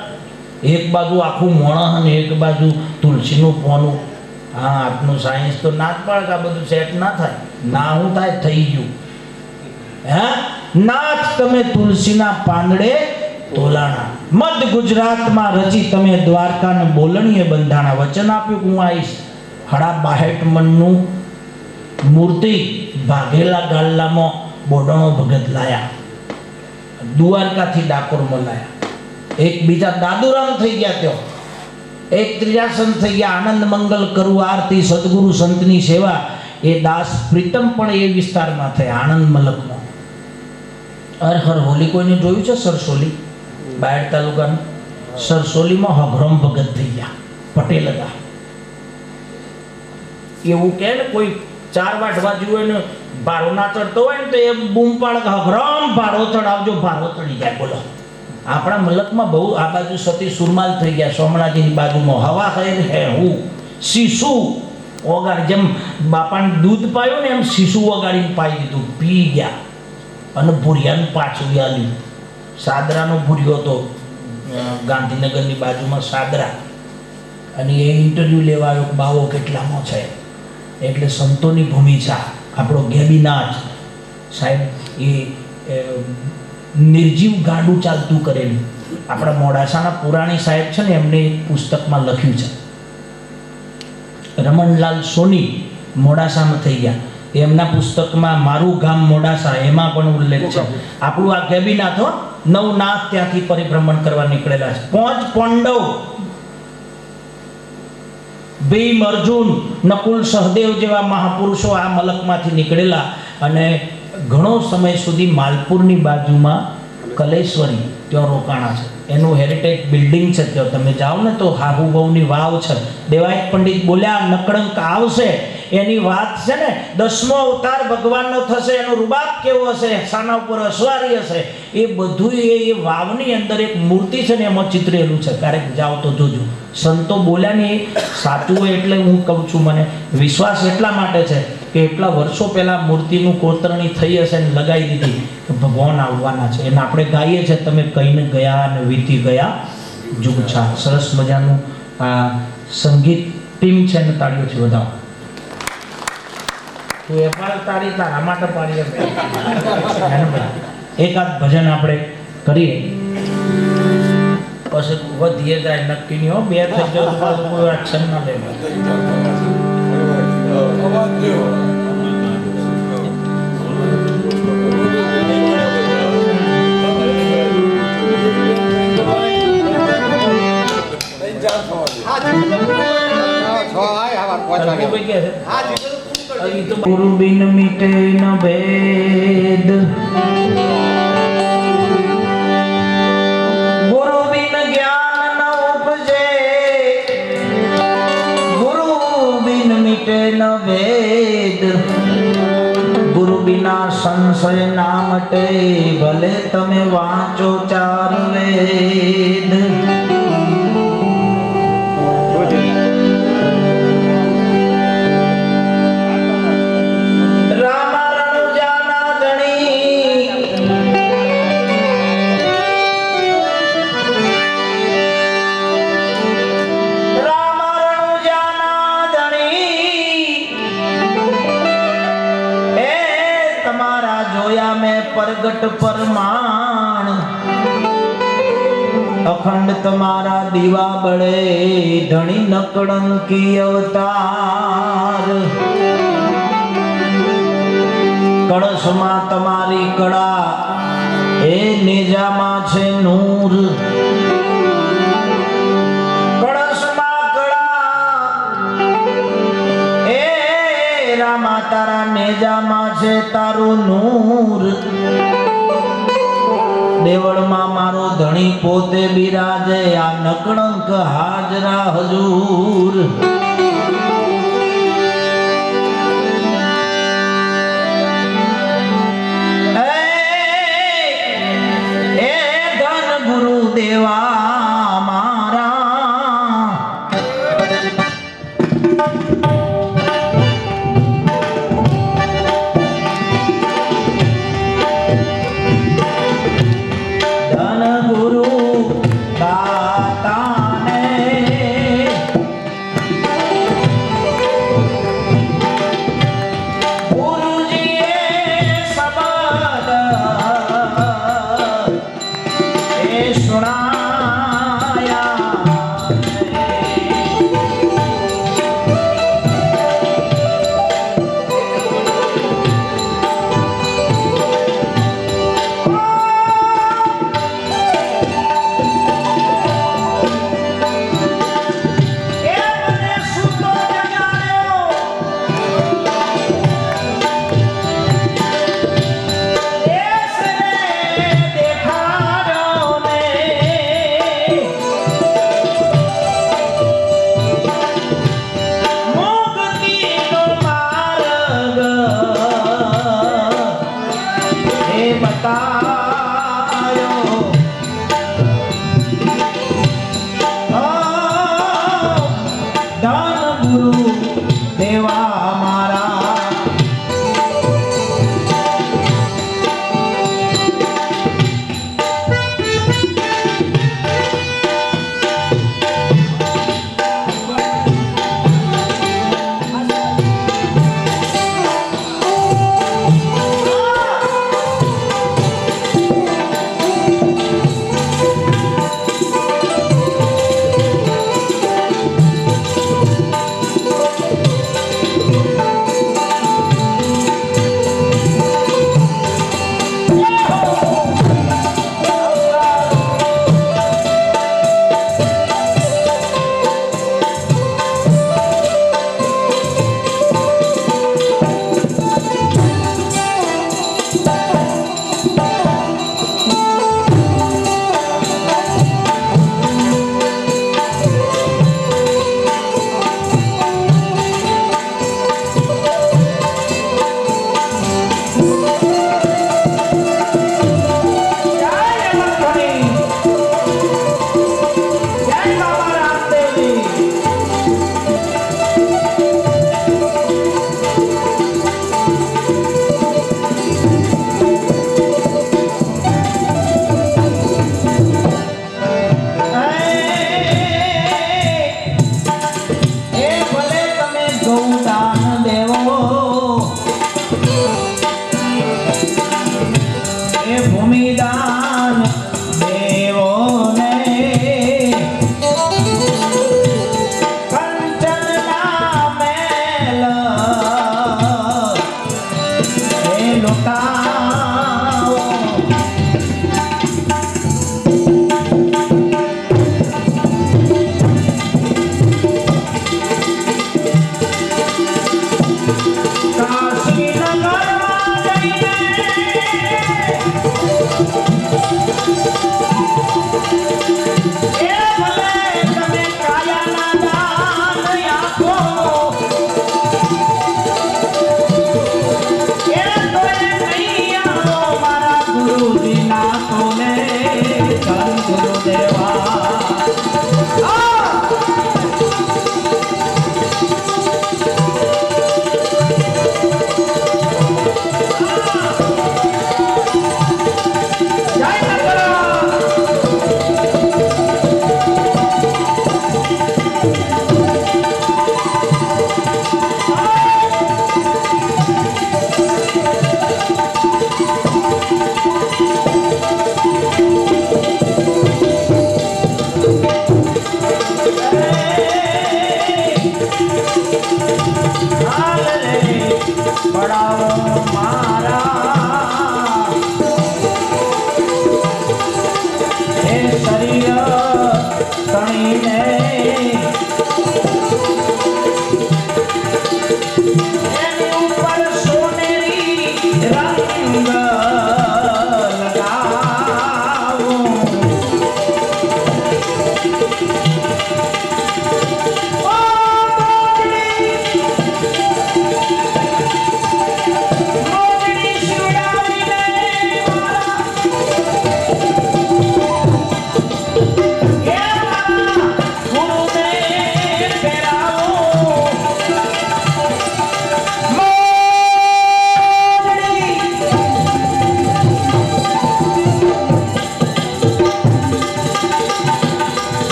એક બાજુ આખું મોણ અને એક બાજુ તુલસીનું પોનું. હા, આપનું સાયન્સ તો ના જ પડે કે આ બધું સેટ ના થાય. ના હું થાય, થઈ ગયું. હા, નાથ તમે તુલસીના પાંદડે તોલાણા. મધ્ય ગુજરાતમાં રચી તમે દ્વારકાને બોલણીએ બંધાણા. વચન આપ્યું કે હું આવીશ. 62 મણનું મૂર્તિ ભાગેલા ગાલ્લામાં બોડણો ભગત લાયા. દ્વારકાથી ડાકોરમાં લાયા. એક બીજા દાદુરામ થઈ ગયા ત્યો. એક ત્રીજા સંત થઈ ગયા. આનંદ મંગલ કરું આરતી, સદગુરુ સંતની સેવા. એ દાસ પ્રીતમ પણ એ વિસ્તારમાં થયા, આણંદ મલકમાં. હર હોલી કોઈને જોયું છે? સરસોલી, બાયડ તાલુકાનું સરસોલીમાં હઘરમ ભગત થઈ ગયા. પટેલ હતા. એવું કે ને કોઈ 4 વાઢવા જોઈએ ને ભારો ના ચડતો હોય ને તો એ બૂમ પાડ કે હઘરમ ભારો ચડાવજો, ભારો ચડી જાય. બોલો, આપણા મલકમાં બહુ આ બાજુ સતી સુરમાલ થઈ ગયા. સોમનાથની બાજુમાં હવા થઈ હે હું શીશુ ઓગાડી, જેમ બાપાને દૂધ પાયું ને એમ શીશુ ઓગાડીને પાઈ દીધું, પી ગયા. અને ભૂરિયાનું પાછું આલ્યું. સાદરાનો ભૂરિયો હતો ગાંધીનગરની બાજુમાં સાદરા. અને એ ઇન્ટરવ્યૂ લેવા આવ્યો, બાવો કેટલામાં છે. એટલે સંતોની ભૂમિ છે. આપણો ગેબીનાથ સાહેબ એ નિર્જીવ ગાડું ચાલતું કરેલું. આપણા મોડાસાના પુરાણી સાહેબ છે ને, એમને પુસ્તકમાં લખ્યું છે. રમણલાલ સોની મોડાસામાં થઈ ગયા. એમના પુસ્તકમાં મારું ગામ મોડાસા, એમાં પણ ઉલ્લેખ છે. આપણું આ ગેબીનાથ હો, નવનાથ ત્યાંથી પરિભ્રમણ કરવા નીકળેલા છે. 5 પાંડવ ભીમ, અર્જુન, નકુલ, સહદેવ જેવા મહાપુરુષો આ મલકમાંથી નીકળેલા. અને ઘણો સમય સુધી માલપુરની બાજુમાં કલેશ્વરી ત્યાં રોકાણા છે. એનું હેરિટેજ બિલ્ડિંગ છે. ત્યાં તમે જાઓ ને તો હાહુબહુની વાવ છે. દેવાયત પંડિત બોલ્યા નકળંક આવશે. એની વાત છે ને, 10મો અવતાર ભગવાનનો થશે, એનો રૂબાબ કેવો હશે, સાના ઉપર અસવારી હશે, એ બધું એ વાવની અંદર એક મૂર્તિ છે ને એમાં ચિતરેલું છે. ક્યારેક જાઓ તો જોજો. સંતો બોલ્યા ને એ સાચું હોય એટલે હું કહું છું. મને વિશ્વાસ એટલા માટે છે કે એટલા વર્ષો પહેલાં મૂર્તિનું કોતરણી થઈ હશે ને લગાવી દીધી કે ભગવાન આવવાના છે. એને આપણે ગાઈએ છીએ, તમે કહીને ગયા અને વીતી ગયા જુગછા. સરસ મજાનું આ સંગીત ટીમ છે ને, તાળીઓથી વધાવો. તું એ પણ તારી તારા માટે પાડીએ. એકાદ ભજન આપણે કરીએ, પછી વધીએ જાય નક્કી નહીં હો. 2 થઈ જાય પાછું કોઈ એક્શન ના લેવા. गुरु बिन मिटे न भेद, गुरु बिन ज्ञान न उपजे, गुरु बिन मिटे न भेद, गुरु बिना संशय ना मटे, भले तमे वांचो चार वेद। प्रगट परमाण अखंड तुम्हारा दीवा बड़े, धनी नकड़ंकी अवतार। कड़स मां तमारी कड़ा, ए नेजा मां छे नूर। कड़स मां कड़ा, ए रामा तारा नेजा मां छे तारू नूर। देवड़ में मारो धनी पोते बिराजे, आ नकड़ंक हाजरा हजूर। ए धन गुरु देवा मारा, का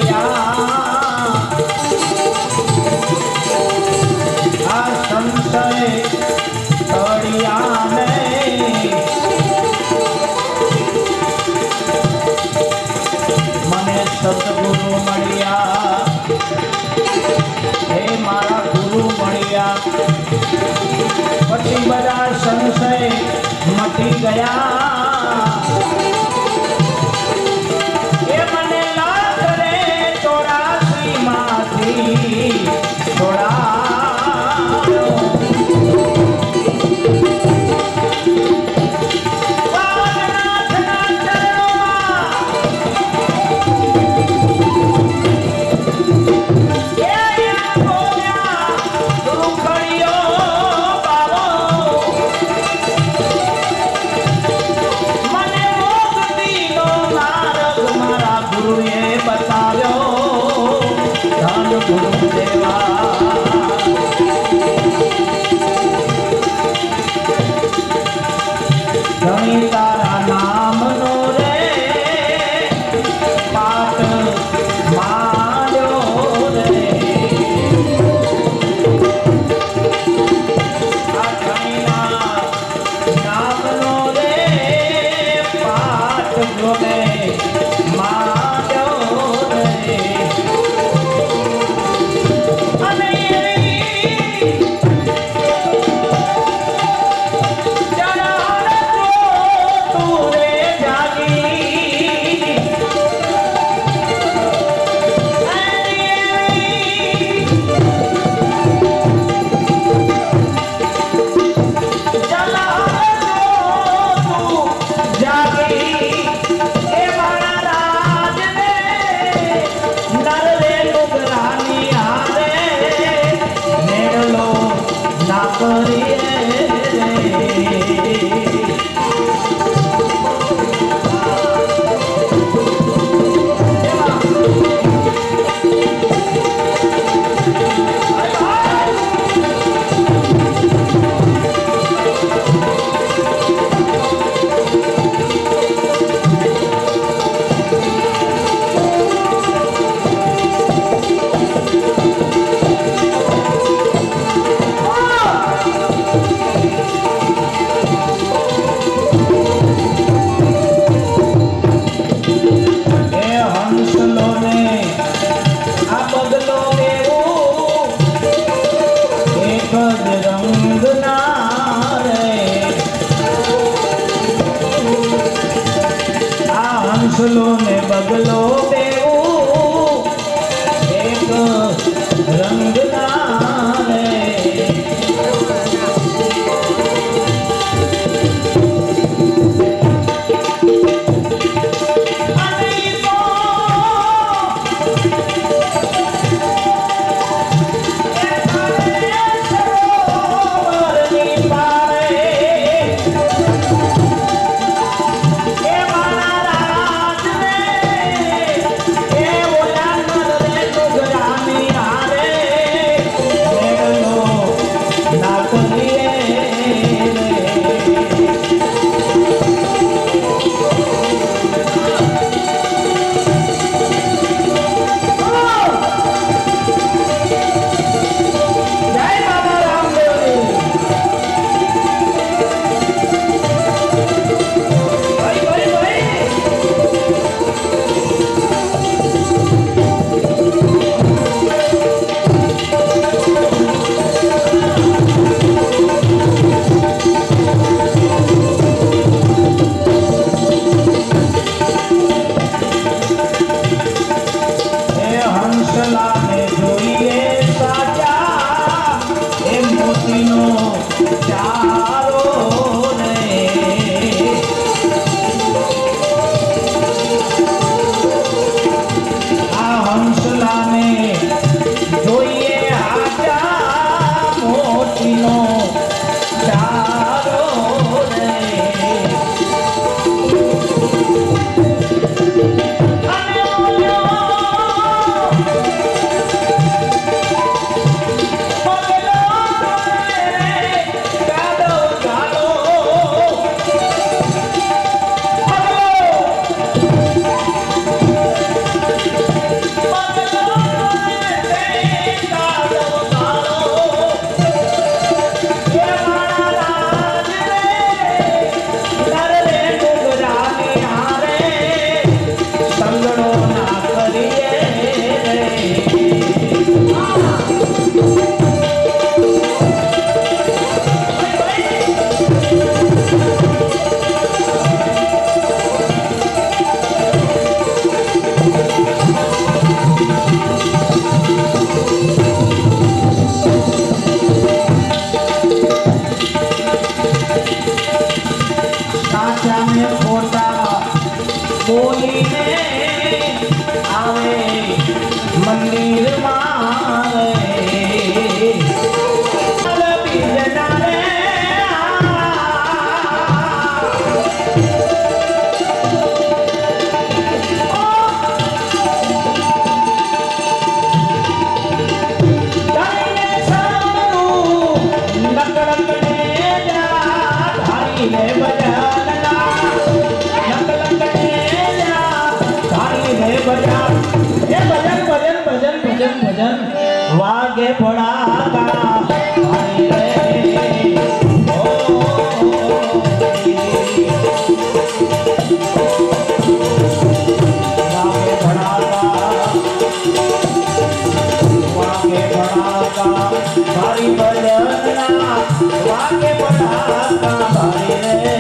મળ્યા આ સંશય તળિયા ને મને સદગુરુ મળ્યા હે મારા ગુરુ મળ્યા પછી બધા સંશય મટી ગયા એ મને લાખ રે 84 માંથી છોડાયો વાગનાથના ચરણોમાં એ બોલ્યા દુખડિયો બાબો મને મુક્તિનો માર્ગ મારા ગુરુએ બતાવ્યો ધન ગુરુદેવા ધણી તારા નામનો રે પાઠ માંડ્યો રે આ ધણીના નામનો રે પાઠ જોને માંડ્યો રે મંદિર મારે બીજના રે वागे पड़ा भारी भजन वागे पड़ा भारी रे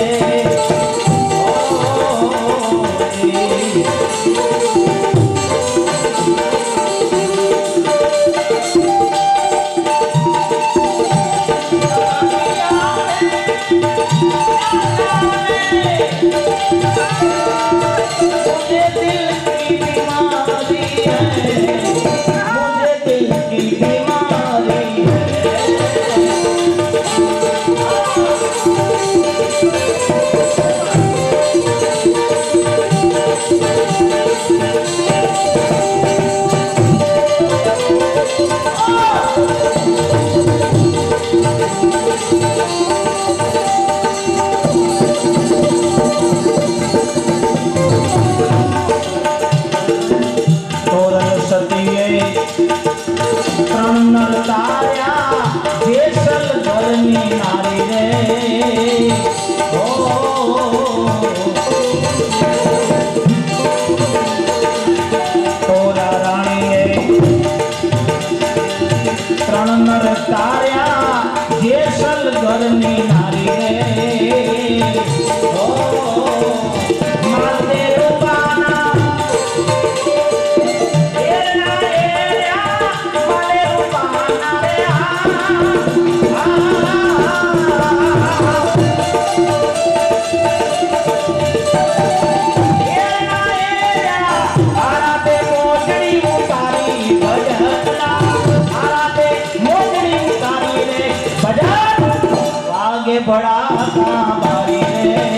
बड़ा बारी रे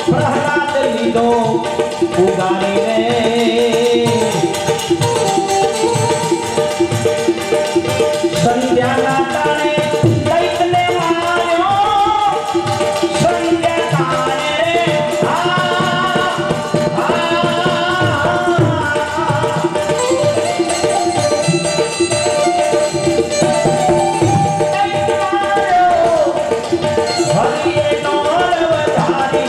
प्रहलाद लीधो उगारी रे संध्या ना ताणे दैतने मार्यो संध्या ताणे हरिये नोर वधारी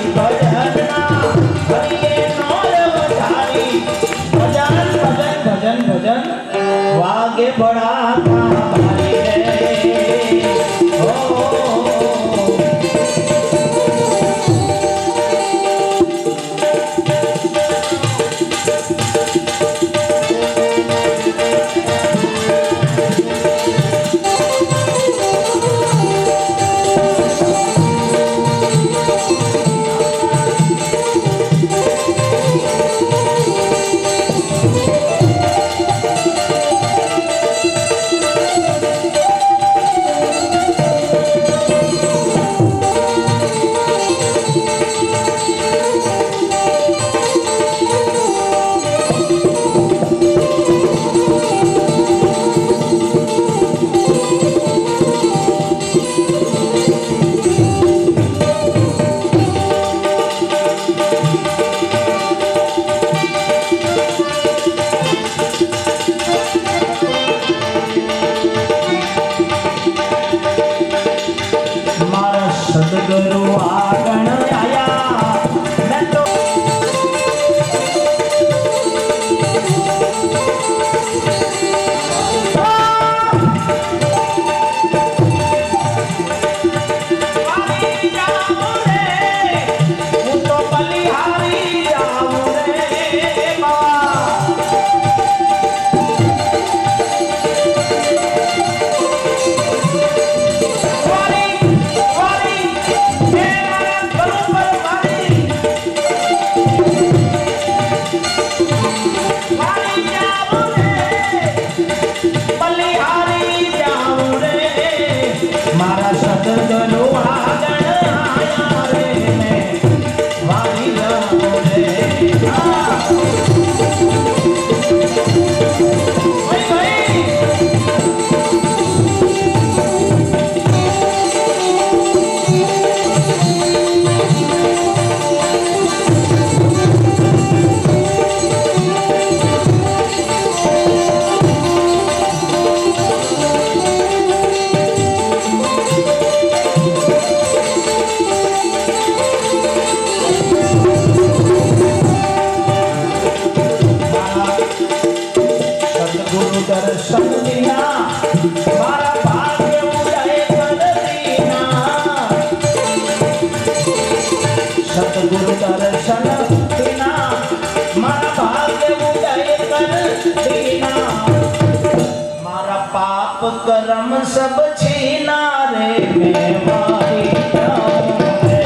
सब छीना रे मैं मारी जाऊं रे।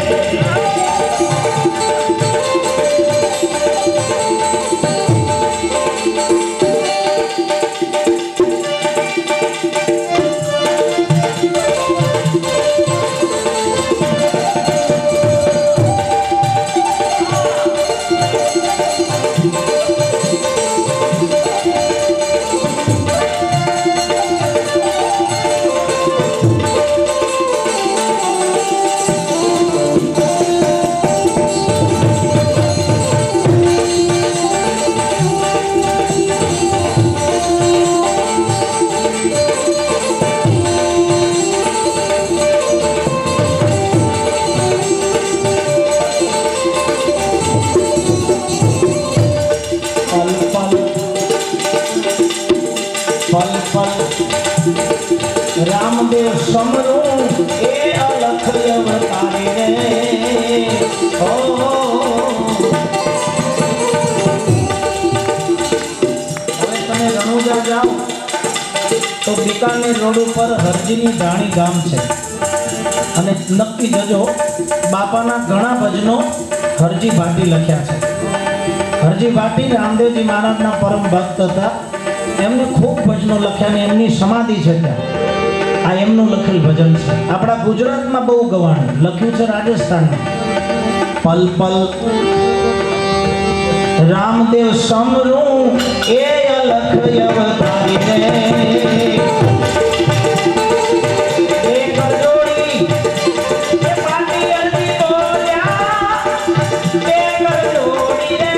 रामदेव समरू ए अलख अवतारी रे ओ હવે તમે રણુજા જાઓ તો બીકાનેર રોડ ઉપર હરજીની ધાણી ગામ છે અને નક્કી જજો બાપાના ઘણા ભજનો હરજી ભાટી લખ્યા છે. હરજી ભાટી રામદેવજી મહારાજના પરમ ભક્ત હતા. એમને ખૂબ ભજનો લખ્યા અને એમની સમાધિ છે ત્યાં. આ એમનું લખેલ ભજન છે. આપણા ગુજરાતમાં બહુ ગવાણું લખ્યું છે રાજસ્થાનમાં. પલ પલ રામદેવ સમરું એ અલખ અવતારી રે એક જોડી એ પાટી અરજી બોલ્યા એક જોડી રે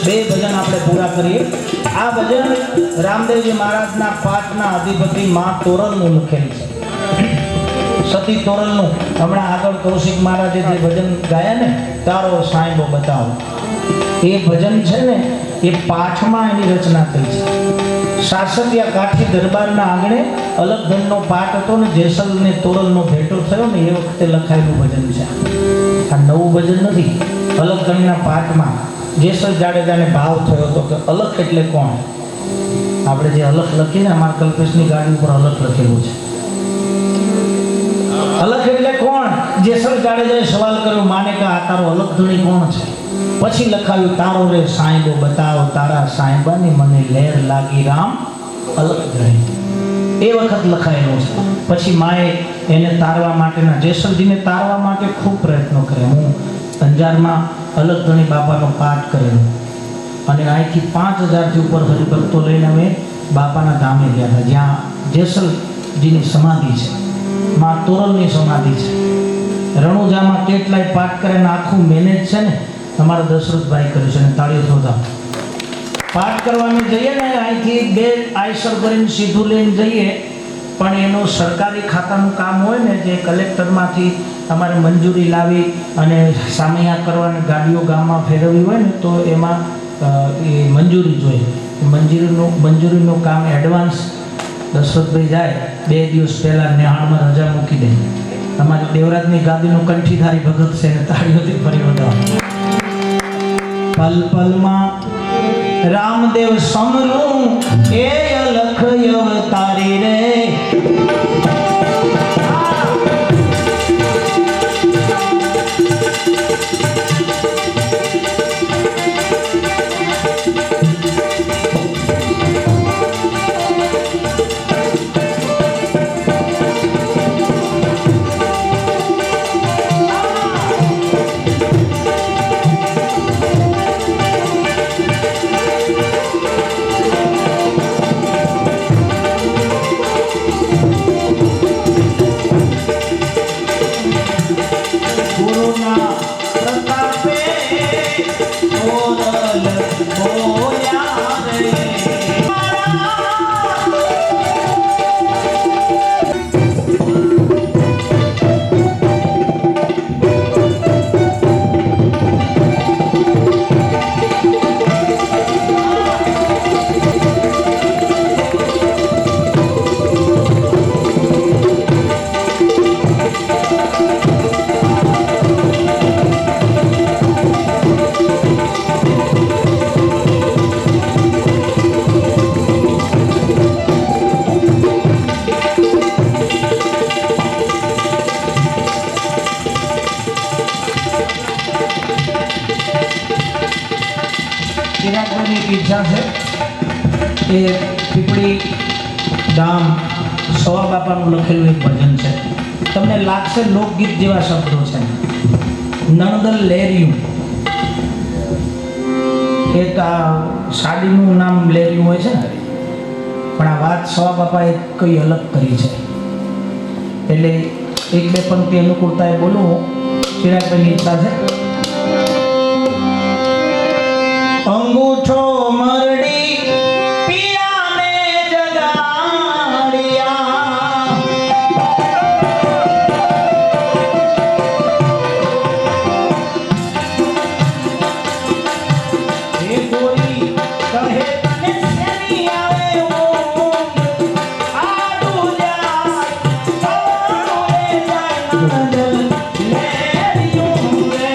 બે ભજન આપણે પૂરા કરીએ. આ ભજન રામદેવજી મહારાજના પાઠના અધિપતિ મા તોરલનું લખેલું છે. સતી તોરલનું. હમણાં આગળ કૌશિક મહારાજે જે ભજન ગાયા ને તારો સાંઈબો બતાવો, એ ભજન છે ને એ પાઠમાં એની રચના થઈ છે. સાસરિયા કાઠી દરબારના આંગણે અલગધનનો પાઠ હતો ને જેસલ ને તોરલનો ભેટો થયો ને એ વખતે લખાયેલું ભજન છે. આ નવું ભજન નથી. અલગધનના પાઠમાં જેસલ જાડેજાને ભાવ થયો હતો કે અલખ એટલે કોણ. આપણે જે અલખ લખીને અમારા કલ્પેશની ગાડી ઉપર અલખ લખેલું છે. અલખ એટલે કોણ. જેસલ જાડેજાએ સવાલ કર્યો માને કે આ તારો અલખધણી કોણ છે. પછી લખાયું તારો રે સાંઈબો બતાવો તારા સાંઈબાની મને લહેર લાગી રામ અલખધણી. એ વખત લખાયેલું છે. પછી માએ એને તારવા માટેના જેસલજીને તારવા માટે ખૂબ પ્રયત્નો કર્યા. હું અંજારમાં અલખધણી બાપાનો પાઠ કરેલો અને અહીંથી 5000થી ઉપર હરિભક્તો લઈને અમે બાપાના ધામે ગયા હતા જ્યાં જેસલજીની સમાધિ છે, મા તોરલની સમાધિ છે. રણુજામાં કેટલાય પાઠ કરે ને આખું મેનેજ છે ને અમારા દશરથભાઈ કર્યું છે. અને તાળીઓ થોડા પાઠ કરવાને જઈએ ને અહીંથી 2 આઈસર કરીને સીધું લઈને જઈએ પણ એનું સરકારી ખાતાનું કામ હોય ને જે કલેક્ટરમાંથી અમારે મંજૂરી લાવી અને સામૈયા કરવાની ગાડીઓ ગામમાં ફેરવવી હોય ને તો એમાં એ મંજૂરી જોઈએ. મંજૂરીનું કામ એડવાન્સ દશરથભાઈ જાય 2 દિવસ પહેલાં નેહાળમાં રજા મૂકી દે. અમારી દેવરાજની ગાદીનું કંઠીધારી ભગત છે ને તાળીઓથી ફરી વધાવો. પલ પલમાં રામદેવ સમરું એ અલખ અવતારી રે ચિરાગભાઈની એક ઈચ્છા છે એ પીપળી ગામ સવા બાપાનું લખેલું એક ભજન છે. તમને લાગશે લોકગીત જેવા શબ્દો છે. નણદલ લેરિયું, એક આ સાડીનું નામ લેરિયું હોય છે ને, પણ આ વાત સવા બાપાએ કઈ અલગ કરી છે. એટલે એક બે પંક્તિ અનુકૂળતાએ બોલું. ચિરાગભાઈની ઈચ્છા છે. અંગૂઠો મરડી પિયાને જગાડ્યા, એ કોઈ કહે તને શેની આવે આડું જાય સવારું રે જાય નંદલ લેરિયું રે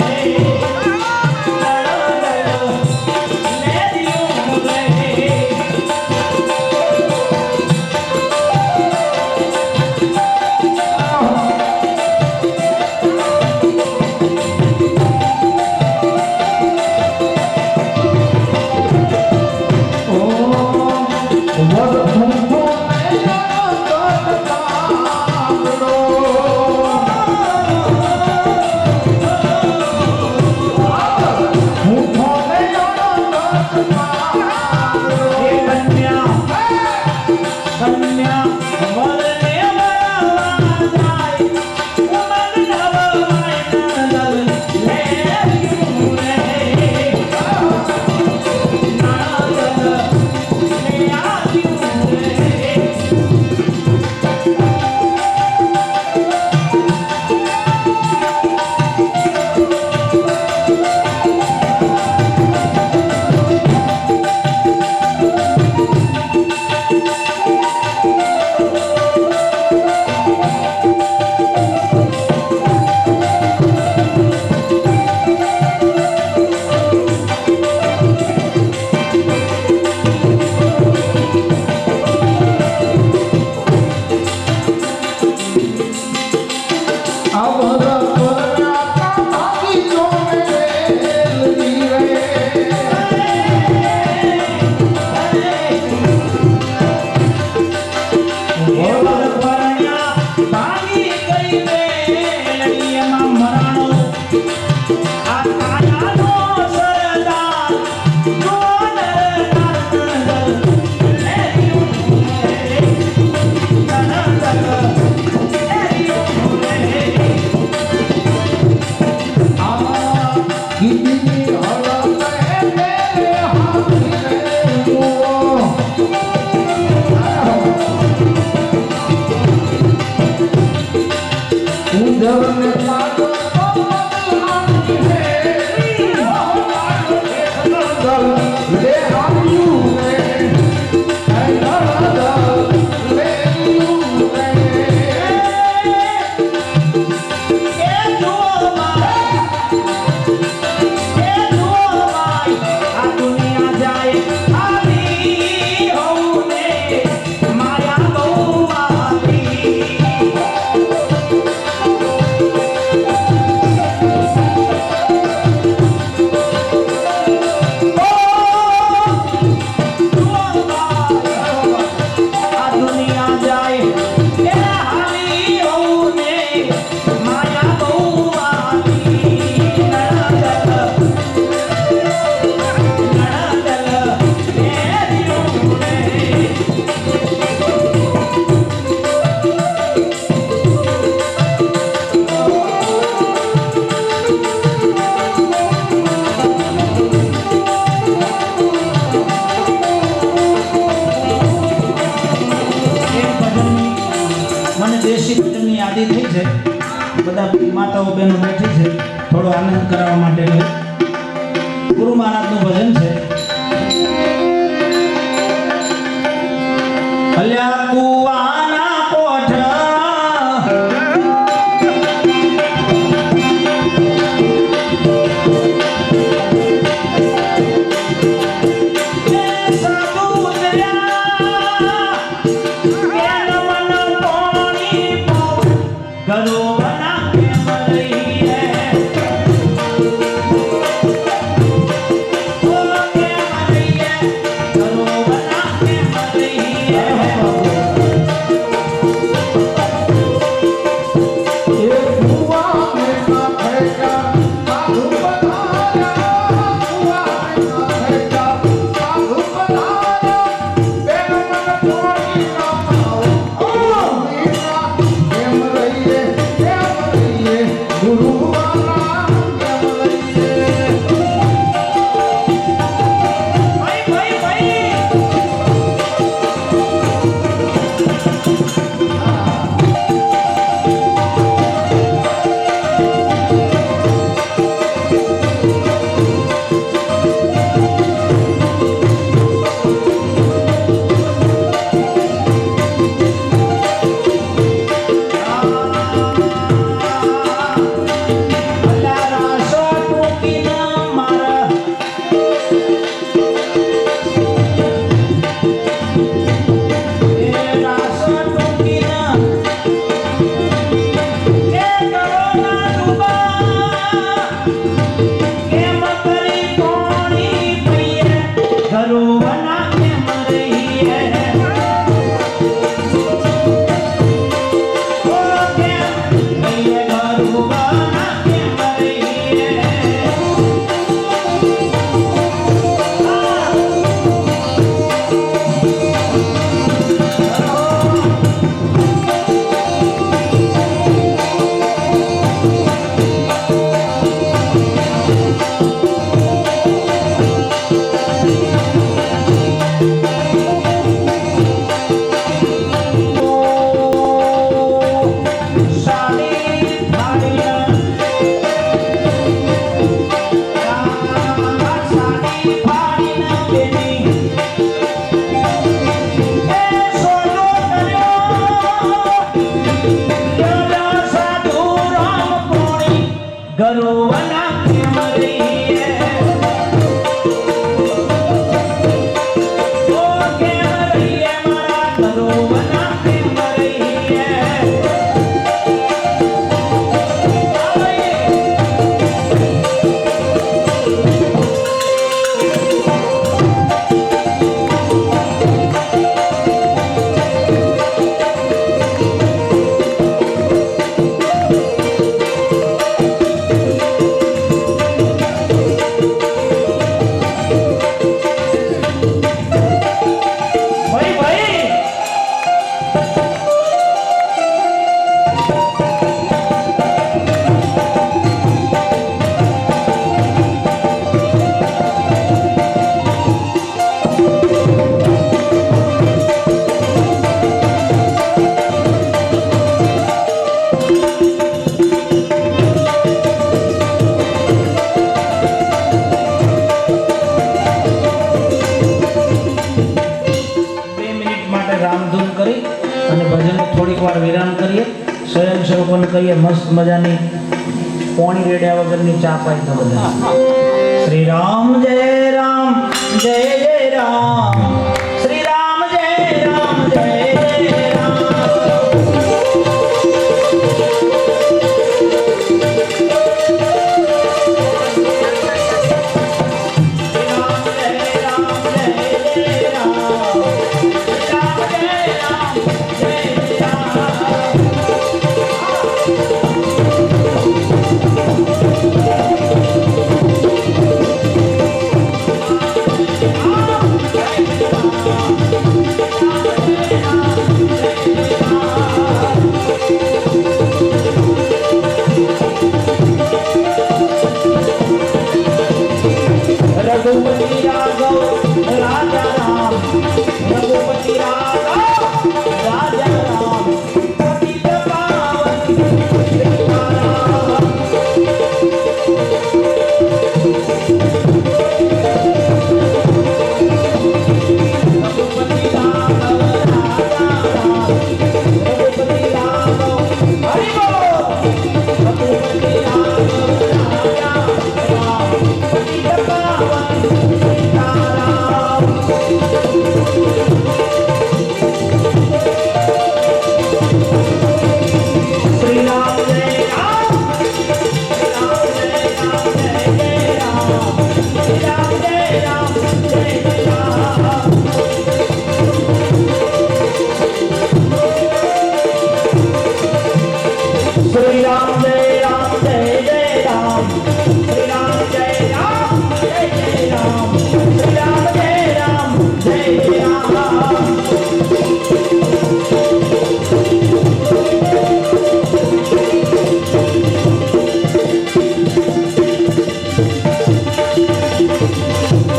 યાદી થઈ છે. બધા માતાઓ બહેનો બેઠી છે. થોડો આનંદ કરાવવા માટે ગુરુ મહારાજનું ભજન છે. અલ્યા કુવાના કોઠ કહીએ મસ્ત મજાની પોણી રેડ્યા વગરની ચા પાઈ તો બધા શ્રી રામ જય રામ જય જય રામ શ્રી રામ જય રામ જય જય રામ रघुपति राघव राजा राम रघुपति राघव राजा राम पतित पावन सीताराम रघुपति राघव राजा राम रघुपति राघव हरि बोल रघुपति राघव राजा राम पतित पावन सीताराम श्री राम जय राम श्री राम जय राम जय जय राम श्री राम जय राम जय जय राम श्री राम जय राम जय जय राम श्री राम जय राम जय जय राम श्री राम जय राम जय जय राम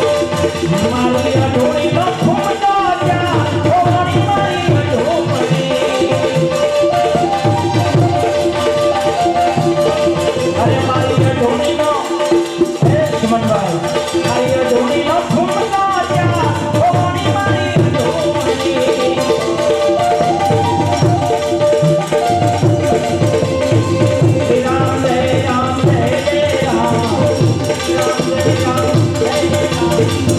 मालिया ढोली नो घूमता जा ओ मरी मरी ढोली अरे मालिया ढोली नो ए सुमन भाई मालिया ढोली नो घूमता जा ओ मरी मरी ढोली श्री राम जय राम जय जय राम श्री राम जय राम जय जय राम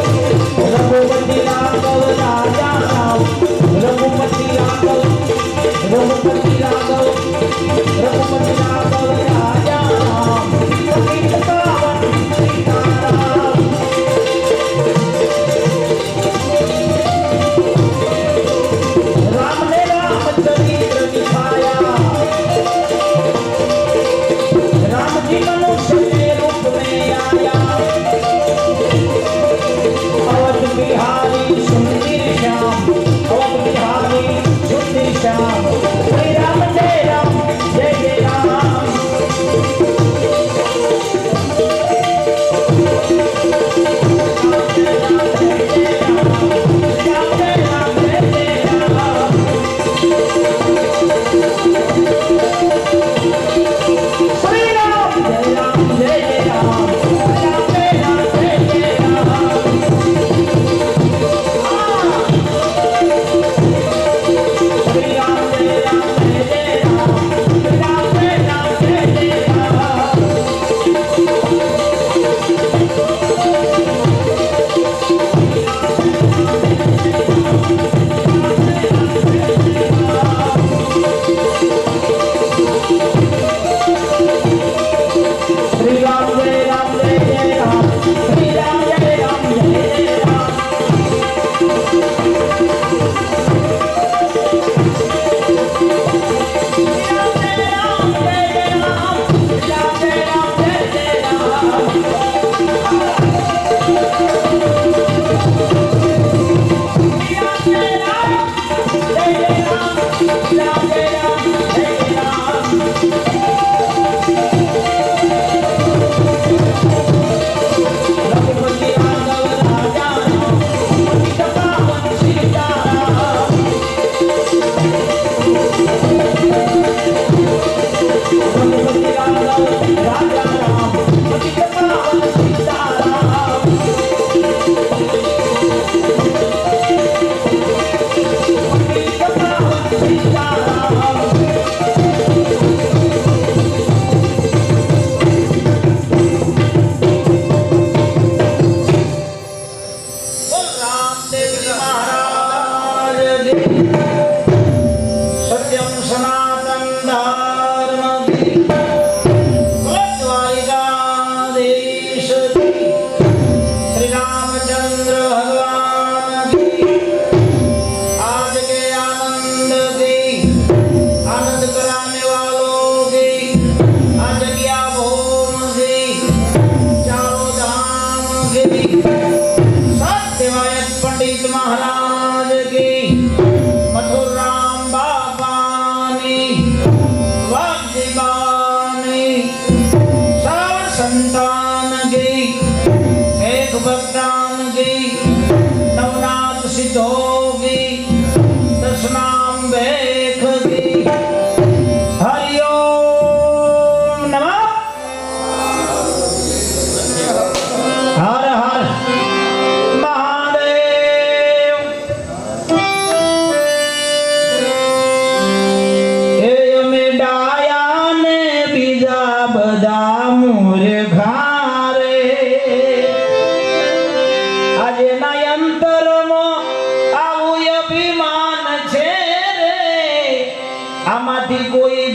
रघुपति राघव राजा राम रघुपति राघव रघुपति राघव रघुपति राघव राजा राम पतित पावन सीताराम राम ने रामचरित्र दिखाया राम जी मनुष्य के रूप में आया अवध बिहारी सुंदर श्याम अवध बिहारी सुंदर श्याम श्री राम जय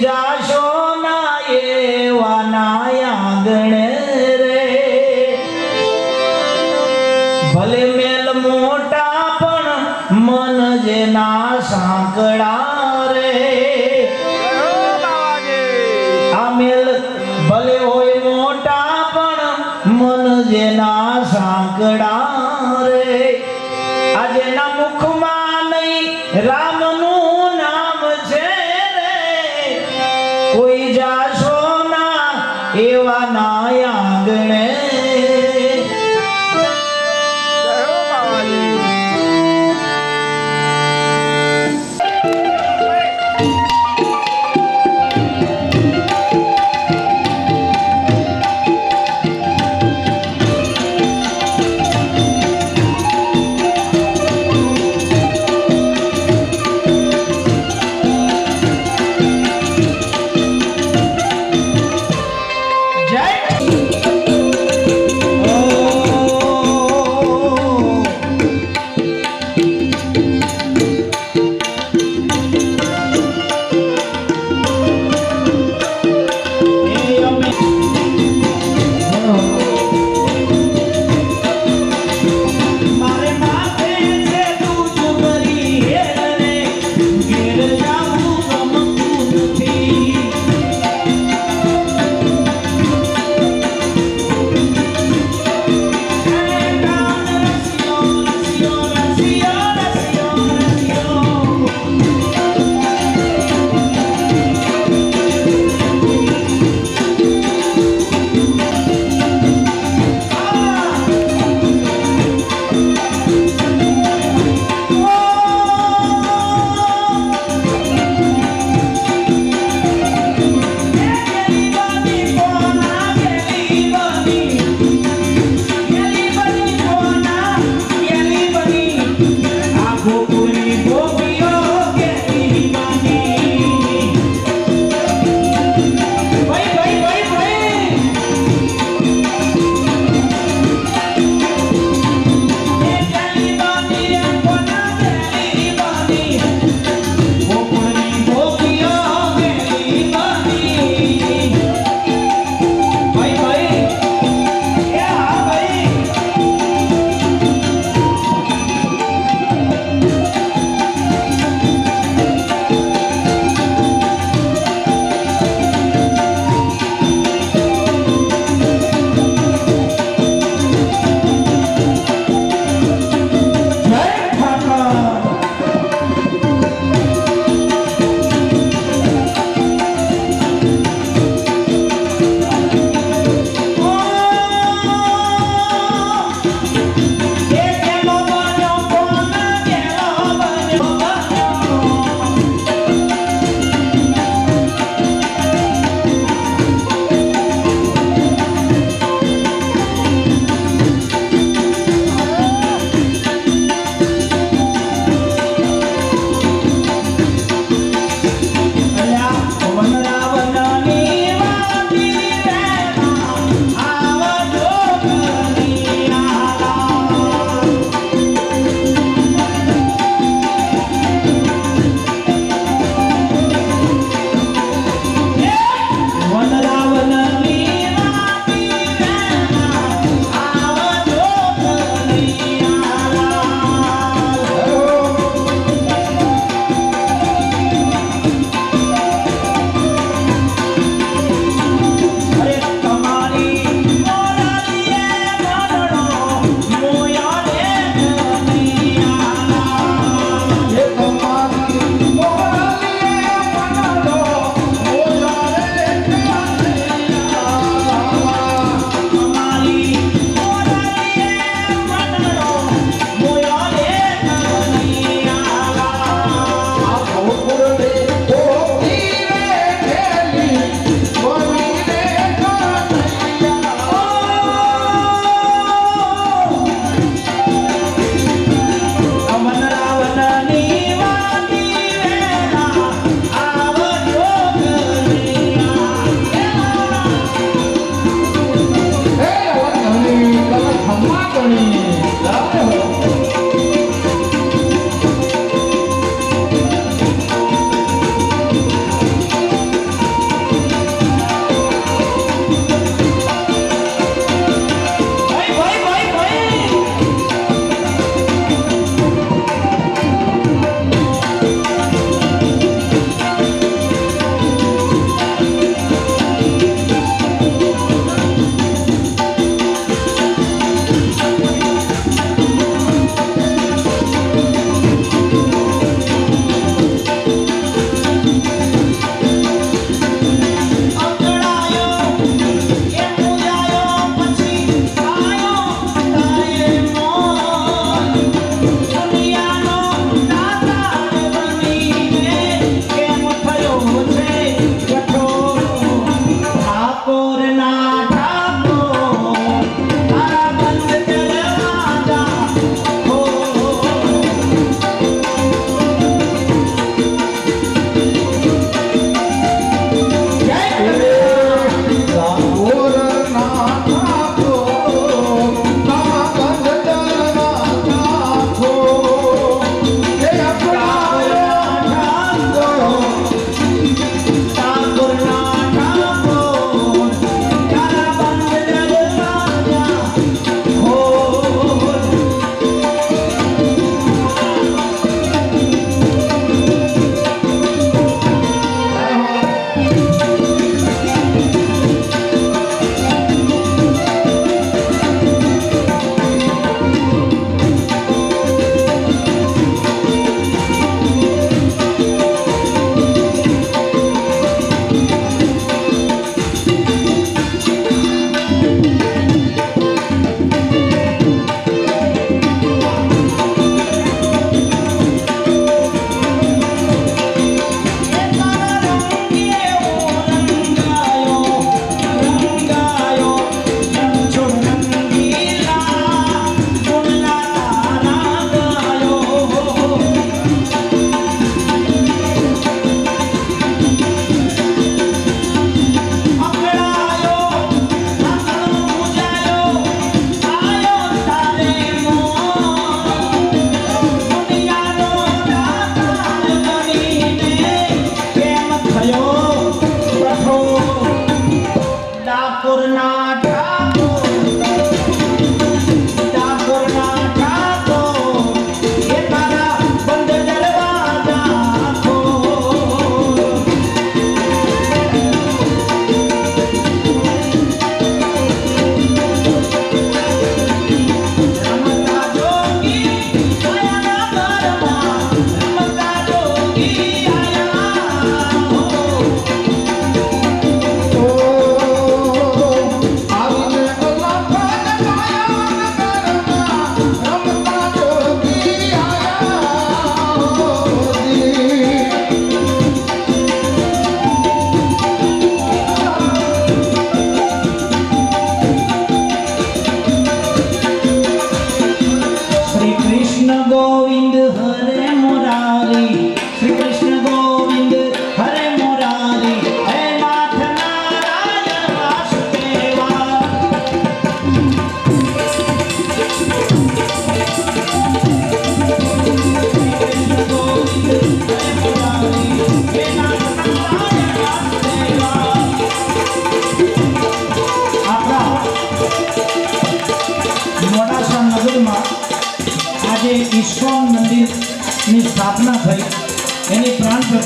જાશો ના એવાના આંગણે રે ભલે મેલ મોટા પણ મન જેના સાંકડા રે આ મેલ ભલે હોય મોટા પણ મન જેના સાંકડા રે આ જેના મુખમાં નહીં રામનું નામ છે રે કોઈ જાશો ના એવા ના આંગણે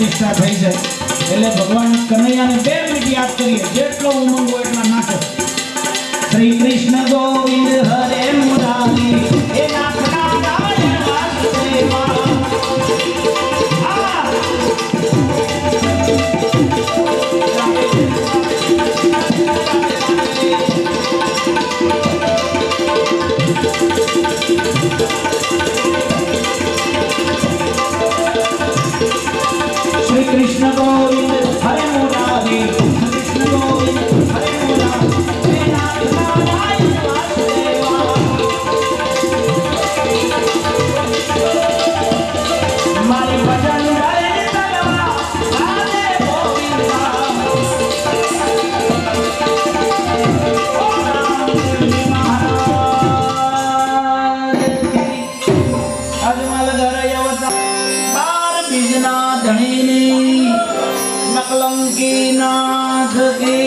પ્રતિષ્ઠા થઈ છે એટલે ભગવાન કનૈયાને 2 મિનિટ યાદ કરીએ, જેટલો ઉમંગ હોય એટલા નાખો. શ્રી કૃષ્ણ ગોવિંદ હરે મુરારી હે નાથના નારાયણ વાસુદેવા. श्री कृष्ण गोविंद हरे मुरारी कृष्ण गोविंद हरे मुरारी हे नाथ नारायण वासुदेवा. मारी भजन करे तलवा राधे गोविंदा. ओ रामदेव महाराज की अजमल घर अवतार बीजना धनी नकलंकी नाथ की